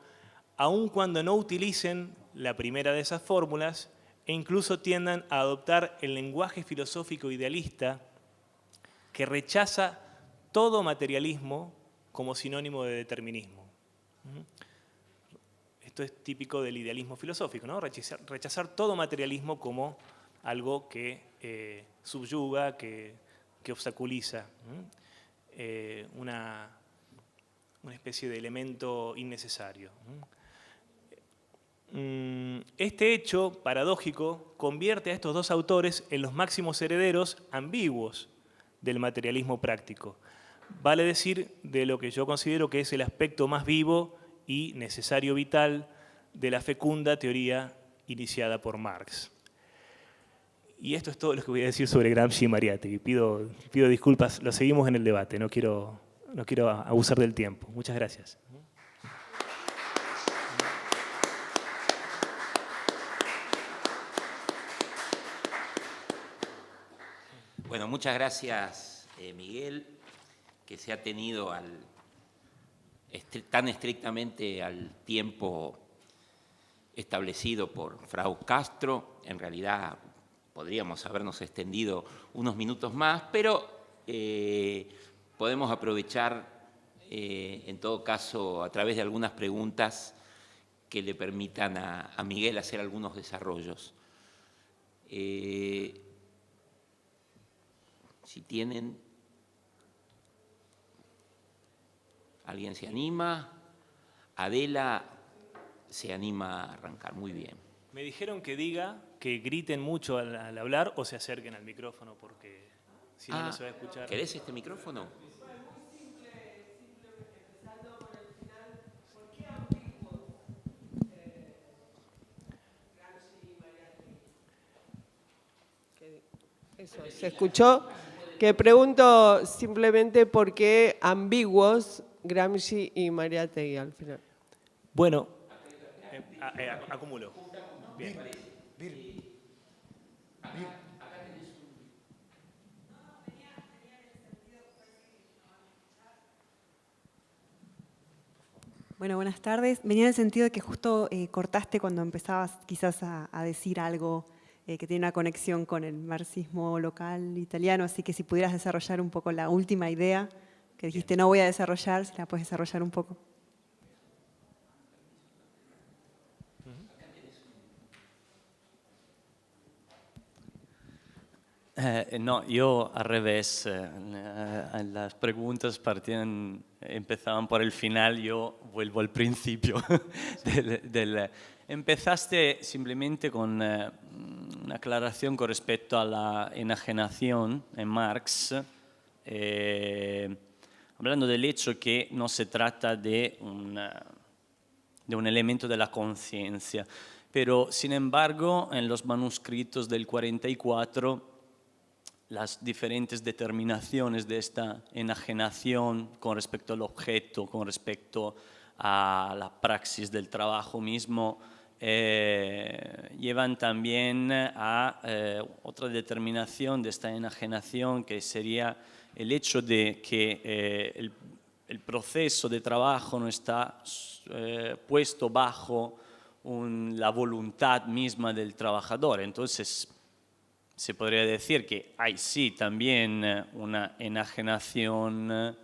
aun cuando no utilicen la primera de esas fórmulas e incluso tiendan a adoptar el lenguaje filosófico idealista que rechaza todo materialismo como sinónimo de determinismo. Esto es típico del idealismo filosófico, ¿no? Rechazar todo materialismo como algo que subyuga, que obstaculiza, una especie de elemento innecesario. Este hecho paradójico convierte a estos dos autores en los máximos herederos ambiguos del materialismo práctico. Vale decir, de lo que yo considero que es el aspecto más vivo y necesario vital de la fecunda teoría iniciada por Marx. Y esto es todo lo que voy a decir sobre Gramsci y Mariátegui. Pido disculpas, lo seguimos en el debate, no quiero abusar del tiempo. Muchas gracias. Bueno, muchas gracias, Miguel, que se ha tenido tan estrictamente al tiempo establecido por Frau Castro. En realidad podríamos habernos extendido unos minutos más, pero podemos aprovechar, en todo caso, a través de algunas preguntas que le permitan a Miguel hacer algunos desarrollos. Si tienen... ¿Alguien se anima? Adela se anima a arrancar. Muy bien. Me dijeron que diga que griten mucho al hablar o se acerquen al micrófono porque si no, no se va a escuchar. ¿Querés este micrófono? Eso, se escuchó Que pregunto simplemente por qué ambiguos Gramsci y Mariátegui al final. Bueno, acumulo. Bien. Bueno, buenas tardes. Venía en el sentido de que justo cortaste cuando empezabas quizás a decir algo que tiene una conexión con el marxismo local italiano, así que si pudieras desarrollar un poco la última idea que dijiste no voy a desarrollar, si la puedes desarrollar un poco. No, yo al revés. Las preguntas empezaban por el final, yo vuelvo al principio. Empezaste simplemente con una aclaración con respecto a la enajenación en Marx, hablando del hecho que no se trata de un elemento de la conciencia, pero sin embargo en los manuscritos del 44 las diferentes determinaciones de esta enajenación con respecto al objeto, con respecto a la praxis del trabajo mismo, llevan también a otra determinación de esta enajenación, que sería el hecho de que el proceso de trabajo no está puesto bajo la voluntad misma del trabajador. Entonces, se podría decir que hay sí también una enajenación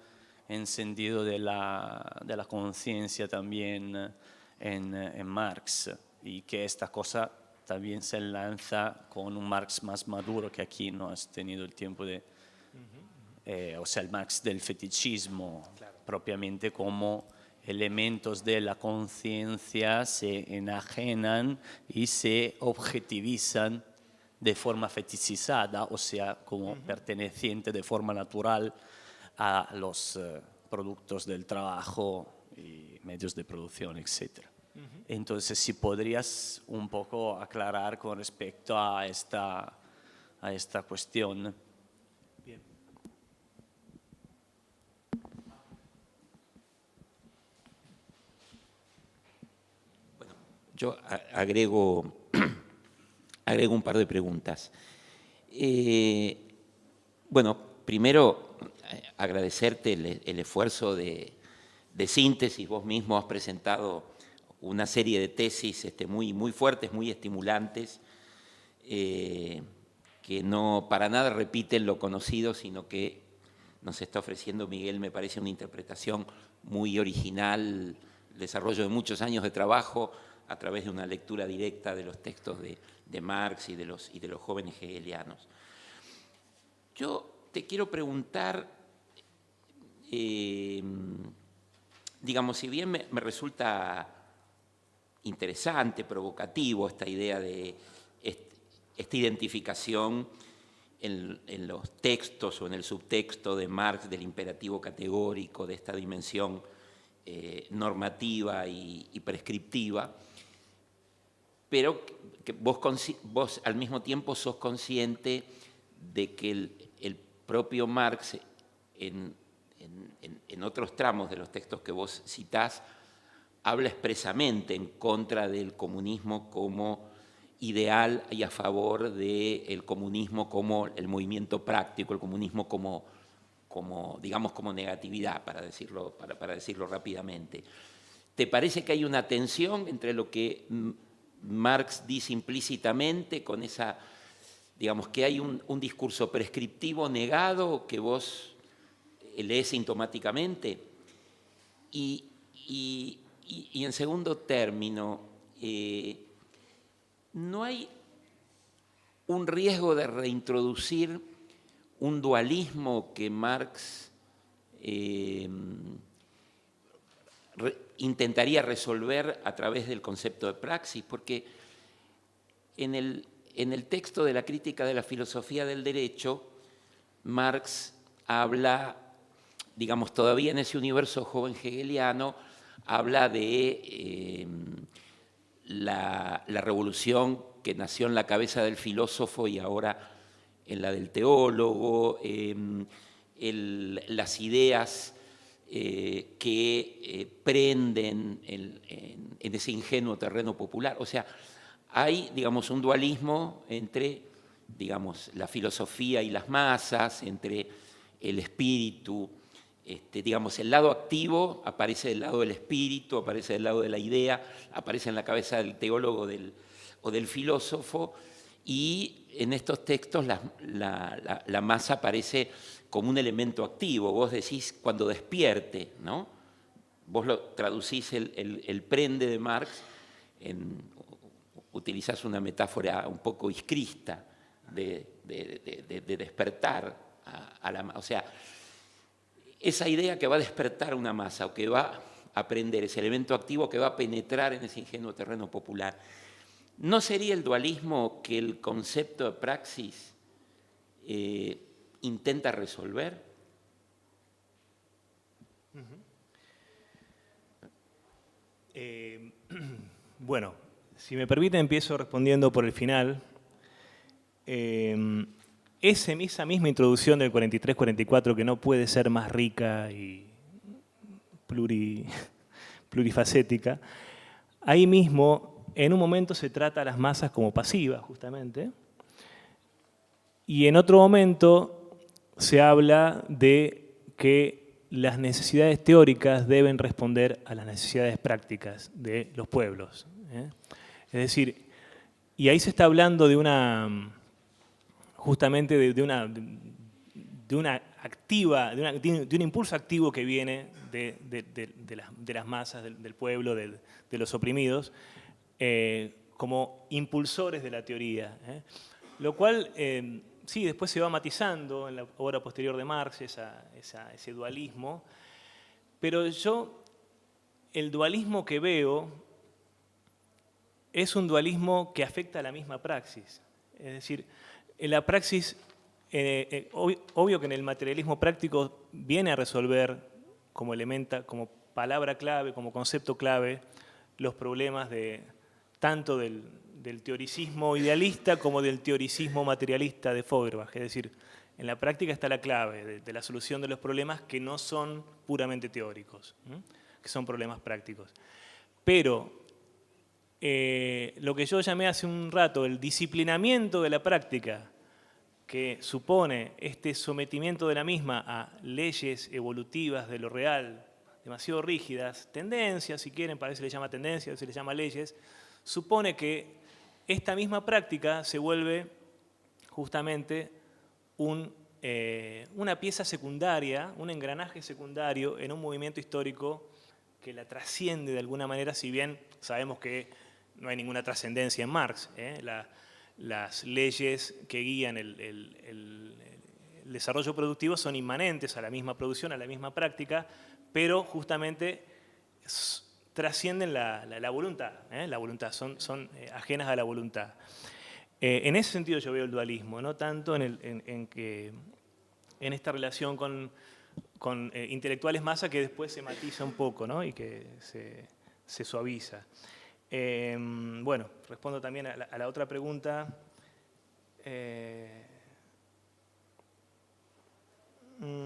en sentido de la conciencia también en Marx, y que esta cosa también se lanza con un Marx más maduro que aquí no has tenido el tiempo de... o sea, el Marx del fetichismo, claro, propiamente como elementos de la conciencia se enajenan y se objetivizan de forma fetichizada, o sea, como perteneciente de forma natural a los productos del trabajo y medios de producción, etc. Entonces, si podrías un poco aclarar con respecto a esta cuestión. Bien. Bueno, yo agrego un par de preguntas. Bueno, primero agradecerte el esfuerzo de síntesis. Vos mismo has presentado una serie de tesis muy, muy fuertes, muy estimulantes, que no para nada repiten lo conocido, sino que nos está ofreciendo Miguel, me parece, una interpretación muy original, el desarrollo de muchos años de trabajo a través de una lectura directa de los textos de Marx y de los jóvenes hegelianos. Yo te quiero preguntar, digamos, si bien me resulta interesante, provocativo esta idea de esta identificación en los textos o en el subtexto de Marx del imperativo categórico, de esta dimensión normativa y prescriptiva, pero que vos al mismo tiempo sos consciente de que el propio Marx en otros tramos de los textos que vos citás habla expresamente en contra del comunismo como ideal y a favor del comunismo como el movimiento práctico, el comunismo como digamos, como negatividad, para decirlo rápidamente. ¿Te parece que hay una tensión entre lo que Marx dice implícitamente con esa, digamos, que hay un discurso prescriptivo negado que vos lees sintomáticamente? Y en segundo término, ¿no hay un riesgo de reintroducir un dualismo que Marx intentaría resolver a través del concepto de praxis? Porque en el texto de la crítica de la filosofía del derecho, Marx habla, digamos, todavía en ese universo joven hegeliano, habla de la revolución que nació en la cabeza del filósofo y ahora en la del teólogo, las ideas que prenden en ese ingenuo terreno popular. O sea, hay, digamos, un dualismo entre, digamos, la filosofía y las masas, entre el espíritu, digamos, el lado activo aparece del lado del espíritu, aparece del lado de la idea, aparece en la cabeza del teólogo o del filósofo, y en estos textos la masa aparece como un elemento activo. Vos decís cuando despierte, ¿no? Vos lo traducís el prende de Marx, utilizás una metáfora un poco iscrista de despertar a la masa. O sea, esa idea que va a despertar una masa o que va a aprender, ese elemento activo que va a penetrar en ese ingenuo terreno popular. ¿No sería el dualismo que el concepto de praxis intenta resolver? Bueno, si me permite empiezo respondiendo por el final. Esa misma introducción del 43-44, que no puede ser más rica y plurifacética, ahí mismo en un momento se trata a las masas como pasivas, justamente, y en otro momento se habla de que las necesidades teóricas deben responder a las necesidades prácticas de los pueblos. Es decir, y ahí se está hablando de una, justamente de un impulso activo que viene de las masas, del pueblo, de los oprimidos, como impulsores de la teoría. Lo cual, sí, después se va matizando en la obra posterior de Marx, ese dualismo, pero yo, el dualismo que veo es un dualismo que afecta a la misma praxis. Es decir, en la praxis, obvio que en el materialismo práctico viene a resolver como palabra clave, como concepto clave, los problemas tanto del teoricismo idealista como del teoricismo materialista de Feuerbach. Es decir, en la práctica está la clave de la solución de los problemas que no son puramente teóricos, que son problemas prácticos. Pero lo que yo llamé hace un rato el disciplinamiento de la práctica, que supone este sometimiento de la misma a leyes evolutivas de lo real, demasiado rígidas, tendencias, si quieren, para eso se le llama tendencias, se le llama leyes, supone que esta misma práctica se vuelve justamente una pieza secundaria, un engranaje secundario en un movimiento histórico que la trasciende de alguna manera, si bien sabemos que no hay ninguna trascendencia en Marx. Las leyes que guían el desarrollo productivo son inmanentes a la misma producción, a la misma práctica, pero justamente trascienden la voluntad. La voluntad, son ajenas a la voluntad. En ese sentido yo veo el dualismo, no tanto en esta relación con intelectuales masa que después se matiza un poco, ¿no? Y que se suaviza. Bueno, respondo también a la otra pregunta.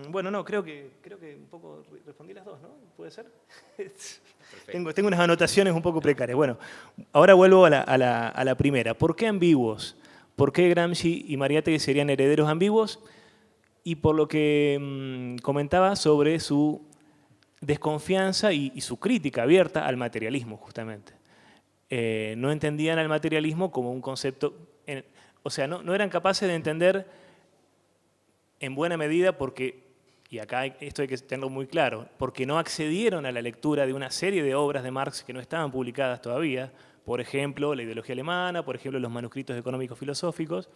Bueno, no, creo que un poco respondí las dos, ¿no? ¿Puede ser? Tengo unas anotaciones un poco precarias. Bueno, ahora vuelvo a la primera. ¿Por qué ambiguos? ¿Por qué Gramsci y Mariátegui serían herederos ambiguos? Y por lo que comentaba sobre su desconfianza y su crítica abierta al materialismo, justamente. No entendían al materialismo como un concepto, o sea, no eran capaces de entender en buena medida porque, y acá esto hay que tenerlo muy claro, porque no accedieron a la lectura de una serie de obras de Marx que no estaban publicadas todavía, por ejemplo, la ideología alemana, por ejemplo, los manuscritos económicos filosóficos,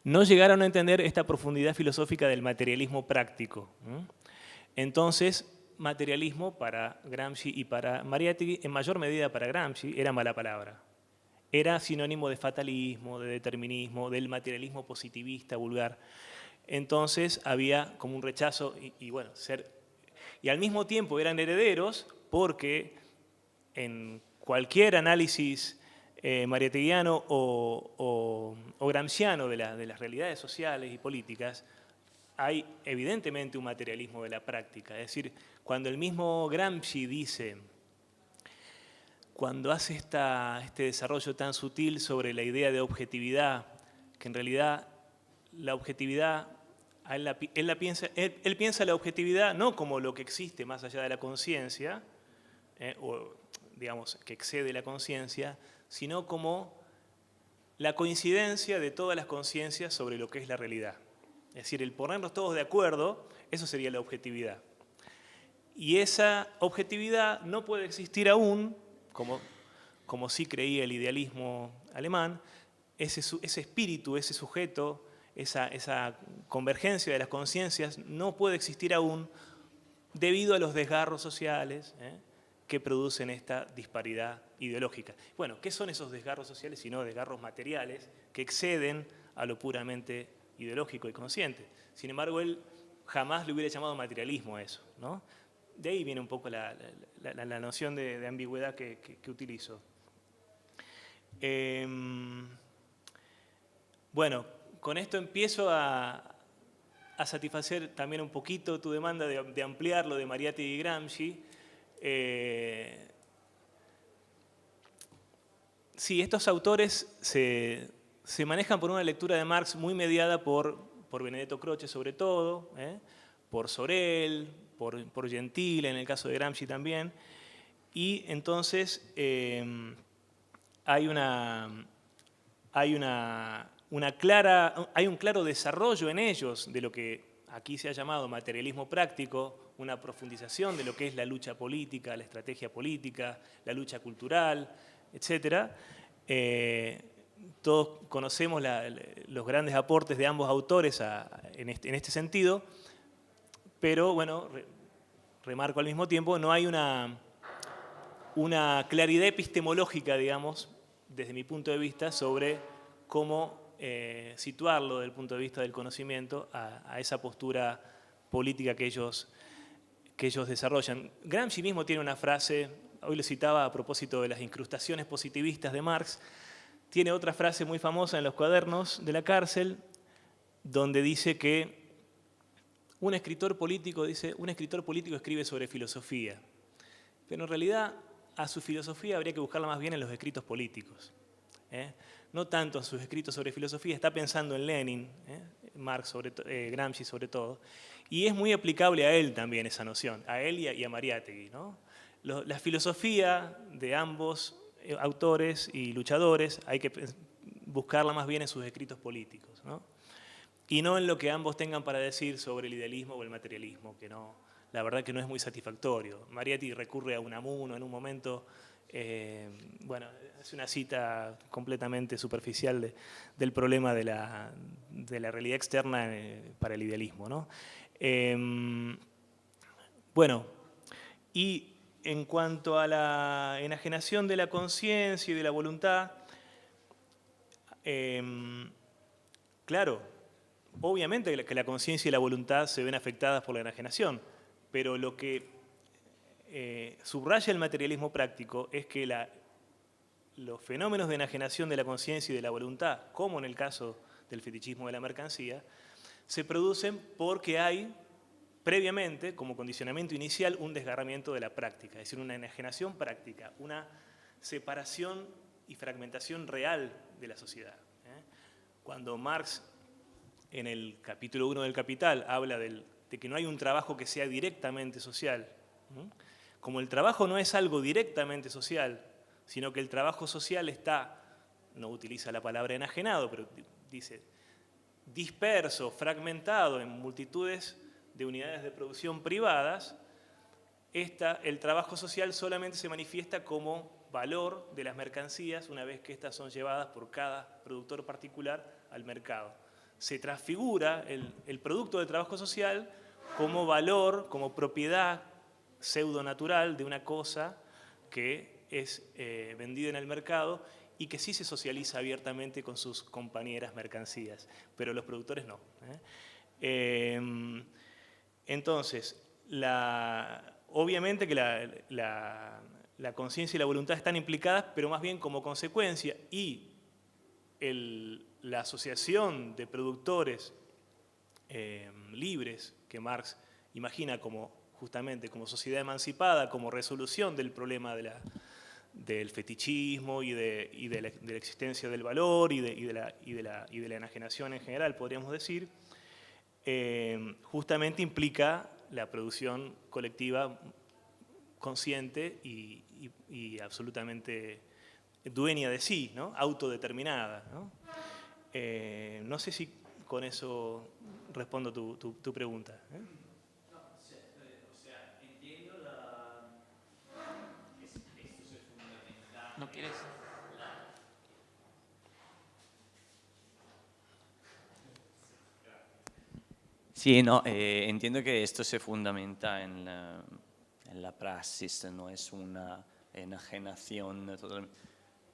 no llegaron a entender esta profundidad filosófica del materialismo práctico. Entonces, materialismo para Gramsci y para Mariátegui, en mayor medida para Gramsci, era mala palabra. Era sinónimo de fatalismo, de determinismo, del materialismo positivista vulgar. Entonces había como un rechazo y al mismo tiempo eran herederos porque en cualquier análisis mariáteguiano o gramsciano de las realidades sociales y políticas, hay evidentemente un materialismo de la práctica. Es decir, cuando el mismo Gramsci dice, cuando hace este desarrollo tan sutil sobre la idea de objetividad, que en realidad la objetividad, él piensa la objetividad no como lo que existe más allá de la conciencia, o digamos que excede la conciencia, sino como la coincidencia de todas las conciencias sobre lo que es la realidad. Es decir, el ponernos todos de acuerdo, eso sería la objetividad. Y esa objetividad no puede existir aún, como sí creía el idealismo alemán, ese espíritu, ese sujeto, esa convergencia de las conciencias no puede existir aún debido a los desgarros sociales que producen esta disparidad ideológica. Bueno, ¿qué son esos desgarros sociales sino desgarros materiales que exceden a lo puramente ideológico y consciente? Sin embargo, él jamás le hubiera llamado materialismo a eso, ¿no? De ahí viene un poco la noción de ambigüedad que utilizo. Bueno, con esto empiezo a satisfacer también un poquito tu demanda de ampliar lo de Mariátegui y Gramsci. Sí, estos autores se manejan por una lectura de Marx muy mediada por Benedetto Croce sobre todo, por Sorel, por Gentile, en el caso de Gramsci también, y entonces hay un claro desarrollo en ellos de lo que aquí se ha llamado materialismo práctico, una profundización de lo que es la lucha política, la estrategia política, la lucha cultural, etc. Todos conocemos los grandes aportes de ambos autores en este sentido, pero bueno, remarco al mismo tiempo, no hay una claridad epistemológica, digamos, desde mi punto de vista, sobre cómo situarlo desde el punto de vista del conocimiento a esa postura política que ellos desarrollan. Gramsci mismo tiene una frase, hoy lo citaba a propósito de las incrustaciones positivistas de Marx, tiene otra frase muy famosa en los cuadernos de la cárcel, donde dice que un escritor político escribe sobre filosofía, pero en realidad a su filosofía habría que buscarla más bien en los escritos políticos. No tanto en sus escritos sobre filosofía, está pensando en Lenin, Marx Gramsci sobre todo, y es muy aplicable a él también esa noción, a él y a Mariátegui, ¿no? La filosofía de ambos autores y luchadores hay que buscarla más bien en sus escritos políticos, ¿no? Y no en lo que ambos tengan para decir sobre el idealismo o el materialismo, que no, la verdad que no es muy satisfactorio. Mariátegui recurre a Unamuno en un momento, bueno, es una cita completamente superficial del problema de la realidad externa para el idealismo, ¿no? Bueno, y en cuanto a la enajenación de la conciencia y de la voluntad, claro, obviamente que la conciencia y la voluntad se ven afectadas por la enajenación, pero lo que subraya el materialismo práctico es que los fenómenos de enajenación de la conciencia y de la voluntad, como en el caso del fetichismo de la mercancía, se producen porque hay previamente, como condicionamiento inicial, un desgarramiento de la práctica, es decir, una enajenación práctica, una separación y fragmentación real de la sociedad. Cuando Marx, en el capítulo 1 del Capital, habla de que no hay un trabajo que sea directamente social, como el trabajo no es algo directamente social, sino que el trabajo social está, no utiliza la palabra enajenado, pero dice disperso, fragmentado en multitudes de unidades de producción privadas, el trabajo social solamente se manifiesta como valor de las mercancías una vez que éstas son llevadas por cada productor particular al mercado. Se transfigura el producto del trabajo social como valor, como propiedad pseudonatural de una cosa que es vendida en el mercado y que sí se socializa abiertamente con sus compañeras mercancías, pero los productores no. Entonces, obviamente que la conciencia y la voluntad están implicadas, pero más bien como consecuencia, y la asociación de productores libres que Marx imagina justamente como sociedad emancipada, como resolución del problema del fetichismo y de la existencia del valor y de la enajenación en general, podríamos decir, justamente implica la producción colectiva consciente y absolutamente dueña de sí, ¿no? Autodeterminada, ¿no? No sé si con eso respondo tu pregunta, ¿eh? ¿No quieres? Sí, no, entiendo que esto se fundamenta en la praxis, no es una enajenación totalmente.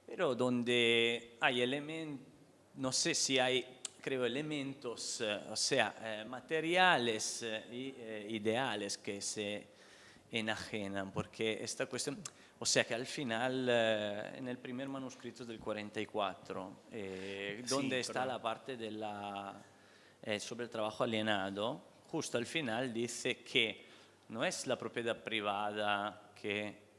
Pero donde hay elementos, no sé si hay, creo, elementos, o sea, materiales e ideales que se enajenan, porque esta cuestión, o sea que al final, en el primer manuscrito del 44, donde está la parte de sobre el trabajo alienado, justo al final dice que no es la propiedad privada que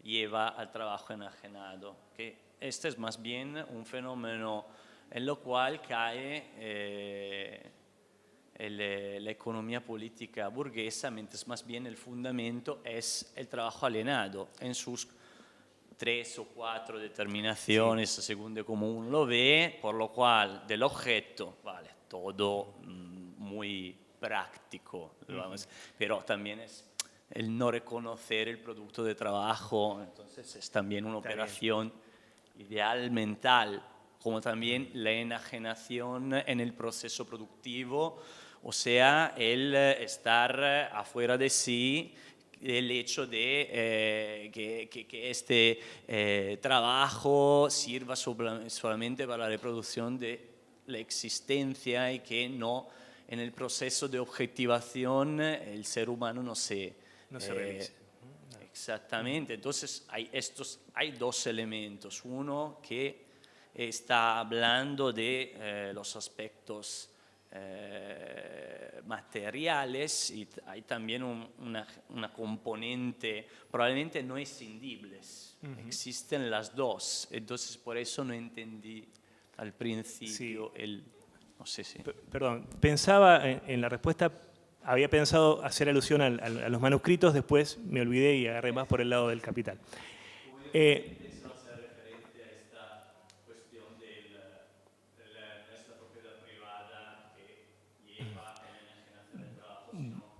lleva al trabajo enajenado, que este es más bien un fenómeno en lo cual cae la economía política burguesa, mientras más bien el fundamento es el trabajo alienado en sus 3 o 4 determinaciones, según de cómo uno lo ve, por lo cual del objeto, vale, todo muy práctico, vamos, pero también es el no reconocer el producto de trabajo, entonces es también una operación ideal mental, como también la enajenación en el proceso productivo, o sea, el estar afuera de sí, el hecho de que este trabajo sirva solamente para la reproducción de la existencia y que no en el proceso de objetivación el ser humano no se realice. Exactamente, entonces hay dos elementos, uno que está hablando de los aspectos materiales y hay también una componente probablemente no escindibles. Existen las dos, entonces por eso no entendí al principio no sé si... Perdón, pensaba en la respuesta, había pensado hacer alusión a los manuscritos, después me olvidé y agarré más por el lado del Capital.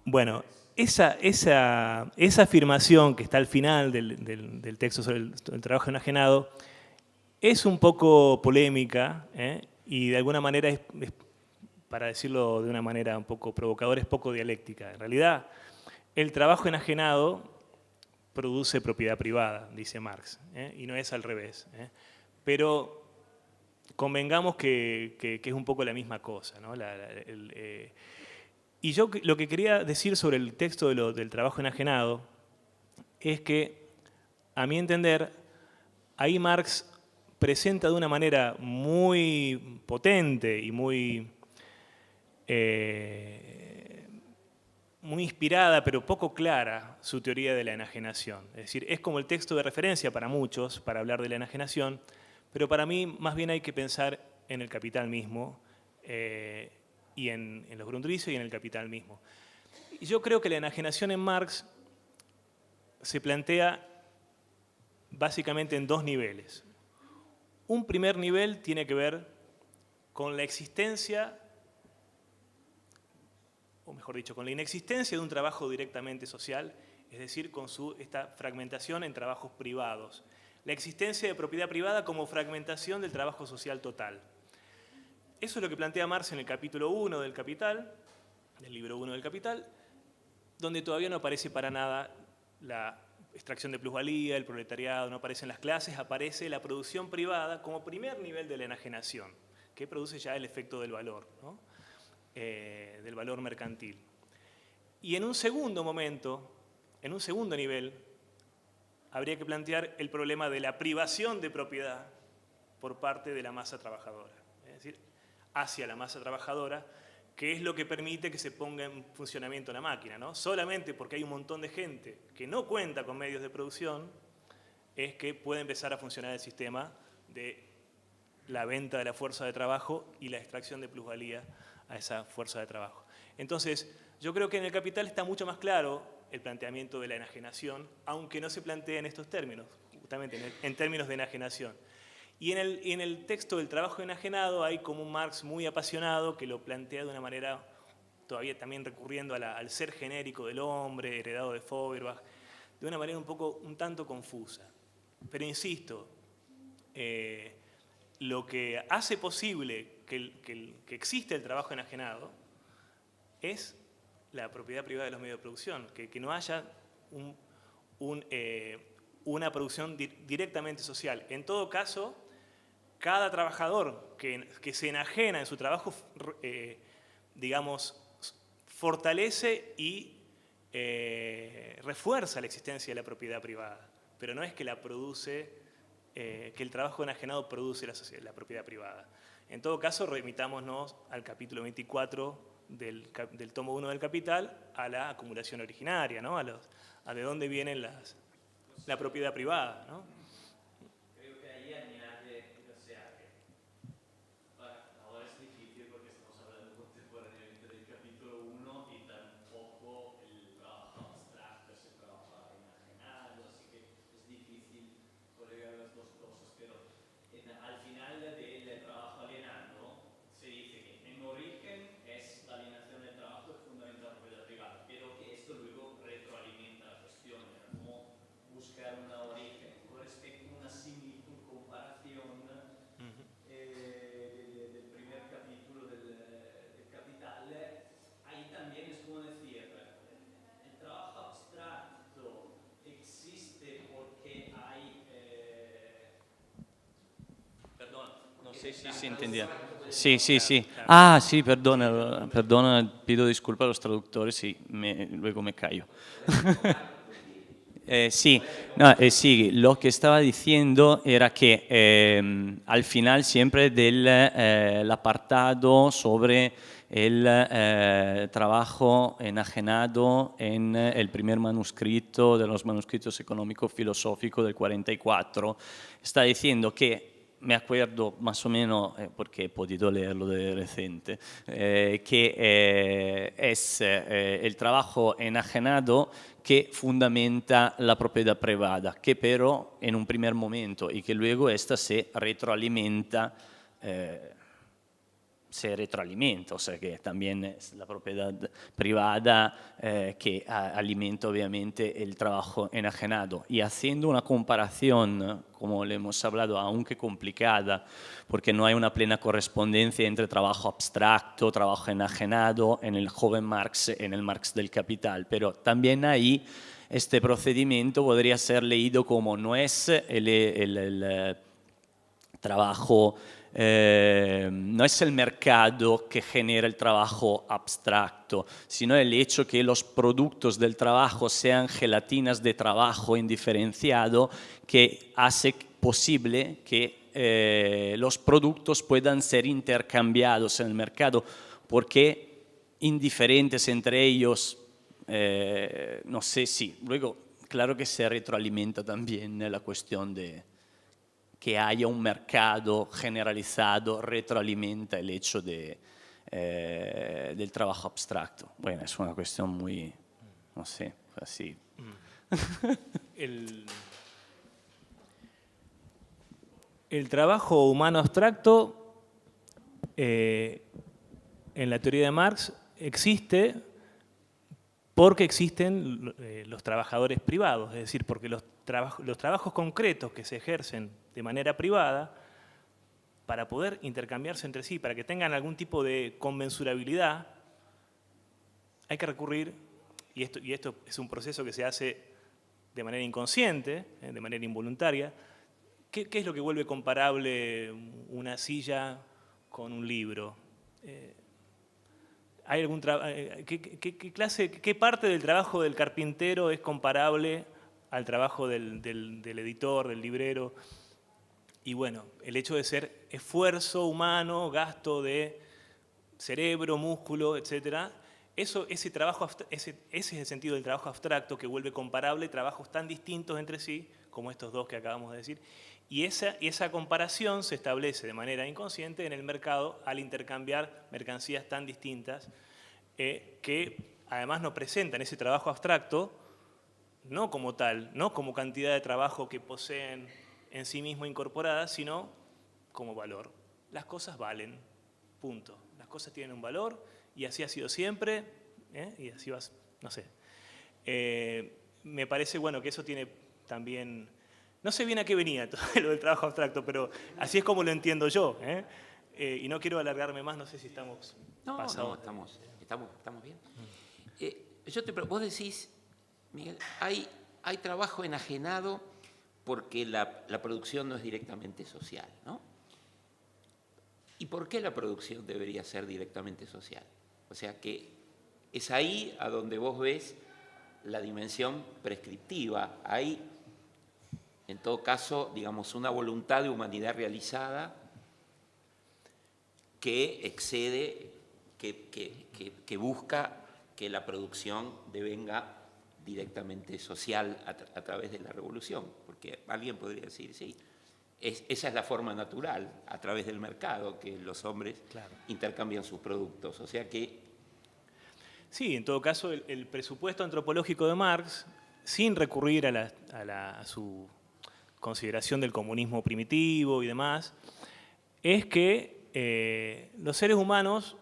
Bueno, esa afirmación que está al final del texto sobre el trabajo enajenado es un poco polémica, y de alguna manera, para decirlo de una manera un poco provocadora, es poco dialéctica. En realidad, el trabajo enajenado produce propiedad privada, dice Marx, y no es al revés. Pero convengamos que es un poco la misma cosa, ¿no? Y yo lo que quería decir sobre el texto del trabajo enajenado es que, a mi entender, ahí Marx presenta de una manera muy potente y muy inspirada, pero poco clara, su teoría de la enajenación. Es decir, es como el texto de referencia para muchos para hablar de la enajenación, pero para mí más bien hay que pensar en el Capital mismo, y en los Grundrisse y en el Capital mismo. Y yo creo que la enajenación en Marx se plantea básicamente en dos niveles. Un primer nivel tiene que ver con la existencia, o mejor dicho, con la inexistencia de un trabajo directamente social, es decir, con esta fragmentación en trabajos privados. La existencia de propiedad privada como fragmentación del trabajo social total. Eso es lo que plantea Marx en el capítulo 1 del Capital, del libro 1 del Capital, donde todavía no aparece para nada la extracción de plusvalía, el proletariado, no aparecen las clases, aparece la producción privada como primer nivel de la enajenación, que produce ya el efecto del valor, ¿no? Del valor mercantil. Y en un segundo momento, en un segundo nivel, habría que plantear el problema de la privación de propiedad por parte de la masa trabajadora, es decir, hacia la masa trabajadora, que es lo que permite que se ponga en funcionamiento la máquina, ¿no? Solamente porque hay un montón de gente que no cuenta con medios de producción es que puede empezar a funcionar el sistema de la venta de la fuerza de trabajo y la extracción de plusvalía a esa fuerza de trabajo. Entonces, yo creo que en el Capital está mucho más claro el planteamiento de la enajenación, aunque no se plantea en estos términos, justamente en términos de enajenación. Y en el texto del trabajo enajenado hay como un Marx muy apasionado que lo plantea de una manera, todavía también recurriendo al ser genérico del hombre, heredado de Feuerbach, de una manera un tanto confusa. Pero insisto, lo que hace posible que exista el trabajo enajenado es la propiedad privada de los medios de producción, que no haya una producción directamente social. En todo caso, cada trabajador que se enajena en su trabajo, digamos, fortalece y refuerza la existencia de la propiedad privada, pero no es que la produce, que el trabajo enajenado produce la propiedad privada. En todo caso, remitámonos al capítulo 24 del tomo 1 del Capital, a la acumulación originaria, ¿no? a de dónde viene la propiedad privada, ¿no? Creo que ahí añade, o sea, que ahora es difícil porque estamos hablando contemporáneamente del capítulo 1 y tampoco el trabajo abstracto es el trabajo enajenado, así que es difícil colocar las dos cosas, pero al final del trabajo alienado se dice que en origen es la alienación del trabajo es fundamental la propiedad privada, pero que esto luego retroalimenta la cuestión, como buscar una origen con respecto a una similitud, comparación del primer capítulo del Capital. Ahí también es como decir, el trabajo abstracto existe porque hay... Perdón, no sé si se entendía. Sí, sí, sí. Ah, sí, perdona, pido disculpas a los traductores y luego me callo. Sí, no, sí, lo que estaba diciendo era que al final siempre del apartado sobre el trabajo enajenado en el primer manuscrito de los manuscritos económico-filosóficos del 44, está diciendo que me acuerdo más o menos, porque he podido leerlo de reciente, que es el trabajo enajenado que fundamenta la propiedad privada, que pero en un primer momento y que luego esta se retroalimenta, o sea que también es la propiedad privada que alimenta obviamente el trabajo enajenado. Y haciendo una comparación, como le hemos hablado, aunque complicada, porque no hay una plena correspondencia entre trabajo abstracto, trabajo enajenado en el joven Marx, en el Marx del Capital, pero también ahí este procedimiento podría ser leído como no es el trabajo, no es el mercado que genera el trabajo abstracto, sino el hecho que los productos del trabajo sean gelatinas de trabajo indiferenciado que hace posible que los productos puedan ser intercambiados en el mercado, porque indiferentes entre ellos, no sé si, luego claro que se retroalimenta también la cuestión de que haya un mercado generalizado, retroalimenta el hecho del trabajo abstracto. Bueno, es una cuestión muy, no sé, así. El trabajo humano abstracto, en la teoría de Marx, existe porque existen los trabajadores privados, es decir, porque los trabajos concretos que se ejercen de manera privada, para poder intercambiarse entre sí, para que tengan algún tipo de conmensurabilidad, hay que recurrir, y esto es un proceso que se hace de manera inconsciente, de manera involuntaria. ¿Qué es lo que vuelve comparable una silla con un libro? ¿Hay algún ¿Qué parte del trabajo del carpintero es comparable al trabajo del editor, del librero? Y bueno, el hecho de ser esfuerzo humano, gasto de cerebro, músculo, etc. Ese es el sentido del trabajo abstracto que vuelve comparable trabajos tan distintos entre sí, como estos dos que acabamos de decir. Y esa comparación se establece de manera inconsciente en el mercado al intercambiar mercancías tan distintas que además nos presentan ese trabajo abstracto no como tal, no como cantidad de trabajo que poseen en sí mismo incorporada, sino como valor. Las cosas valen, punto. Las cosas tienen un valor y así ha sido siempre, y así vas, no sé. Me parece, bueno, que eso tiene también, no sé bien a qué venía todo lo del trabajo abstracto, pero así es como lo entiendo yo, y no quiero alargarme más, no sé si estamos pasados. No, estamos bien. Vos decís, Miguel, hay trabajo enajenado porque la producción no es directamente social, ¿no? ¿Y por qué la producción debería ser directamente social? O sea que es ahí a donde vos ves la dimensión prescriptiva. Hay, en todo caso, digamos, una voluntad de humanidad realizada que excede, que busca que la producción devenga directamente social a través de la revolución. Porque alguien podría decir, sí, esa es la forma natural, a través del mercado, que los hombres intercambian sus productos. O sea que... Sí, en todo caso, el presupuesto antropológico de Marx, sin recurrir a su consideración del comunismo primitivo y demás, es que los seres humanos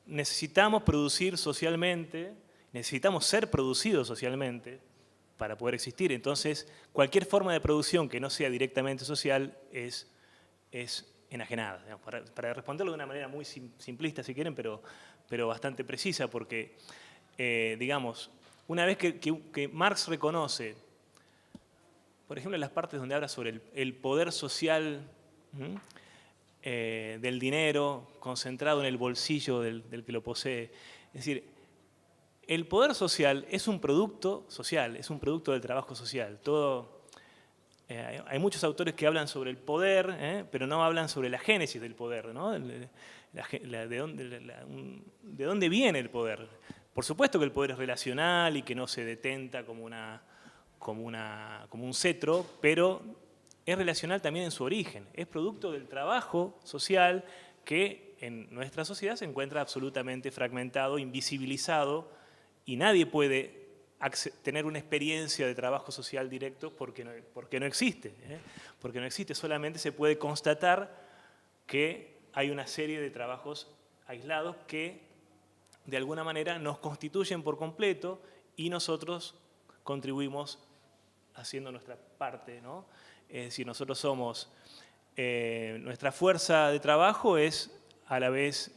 necesitamos producir socialmente, necesitamos ser producidos socialmente para poder existir. Entonces, cualquier forma de producción que no sea directamente social es enajenada. Digamos, para responderlo de una manera muy simplista, si quieren, pero bastante precisa, porque, digamos, una vez que Marx reconoce, por ejemplo, en las partes donde habla sobre el poder social del dinero concentrado en el bolsillo del que lo posee, es decir, el poder social es un producto social, es un producto del trabajo social. Hay muchos autores que hablan sobre el poder, pero no hablan sobre la génesis del poder, ¿no? ¿De dónde viene el poder? Por supuesto que el poder es relacional y que no se detenta como un cetro, pero es relacional también en su origen. Es producto del trabajo social que en nuestra sociedad se encuentra absolutamente fragmentado, invisibilizado, y nadie puede tener una experiencia de trabajo social directo porque no existe. Porque no existe, solamente se puede constatar que hay una serie de trabajos aislados que de alguna manera nos constituyen por completo y nosotros contribuimos haciendo nuestra parte, ¿no? Es decir, nosotros somos, nuestra fuerza de trabajo es a la vez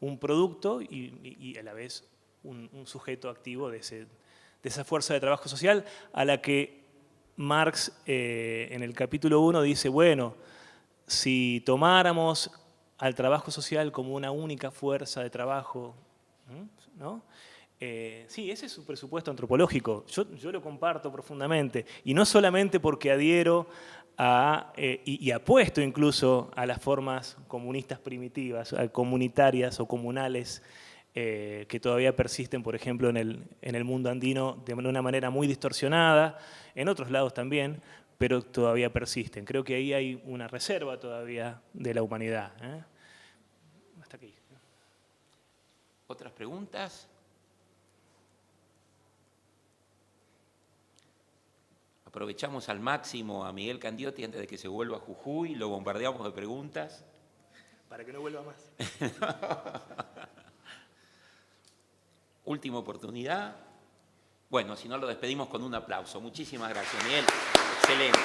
un producto y a la vez un sujeto activo de esa fuerza de trabajo social a la que Marx en el capítulo 1 dice, bueno, si tomáramos al trabajo social como una única fuerza de trabajo, ¿no? Sí, ese es su presupuesto antropológico. Yo lo comparto profundamente. Y no solamente porque adhiero y apuesto incluso a las formas comunistas primitivas, comunitarias o comunales que todavía persisten, por ejemplo, en el mundo andino de una manera muy distorsionada, en otros lados también, pero todavía persisten. Creo que ahí hay una reserva todavía de la humanidad. Hasta aquí. ¿Otras preguntas? Aprovechamos al máximo a Miguel Candiotti antes de que se vuelva a Jujuy, lo bombardeamos de preguntas. Para que no vuelva más. Última oportunidad. Bueno, si no lo despedimos con un aplauso. Muchísimas gracias, Miguel. Excelente.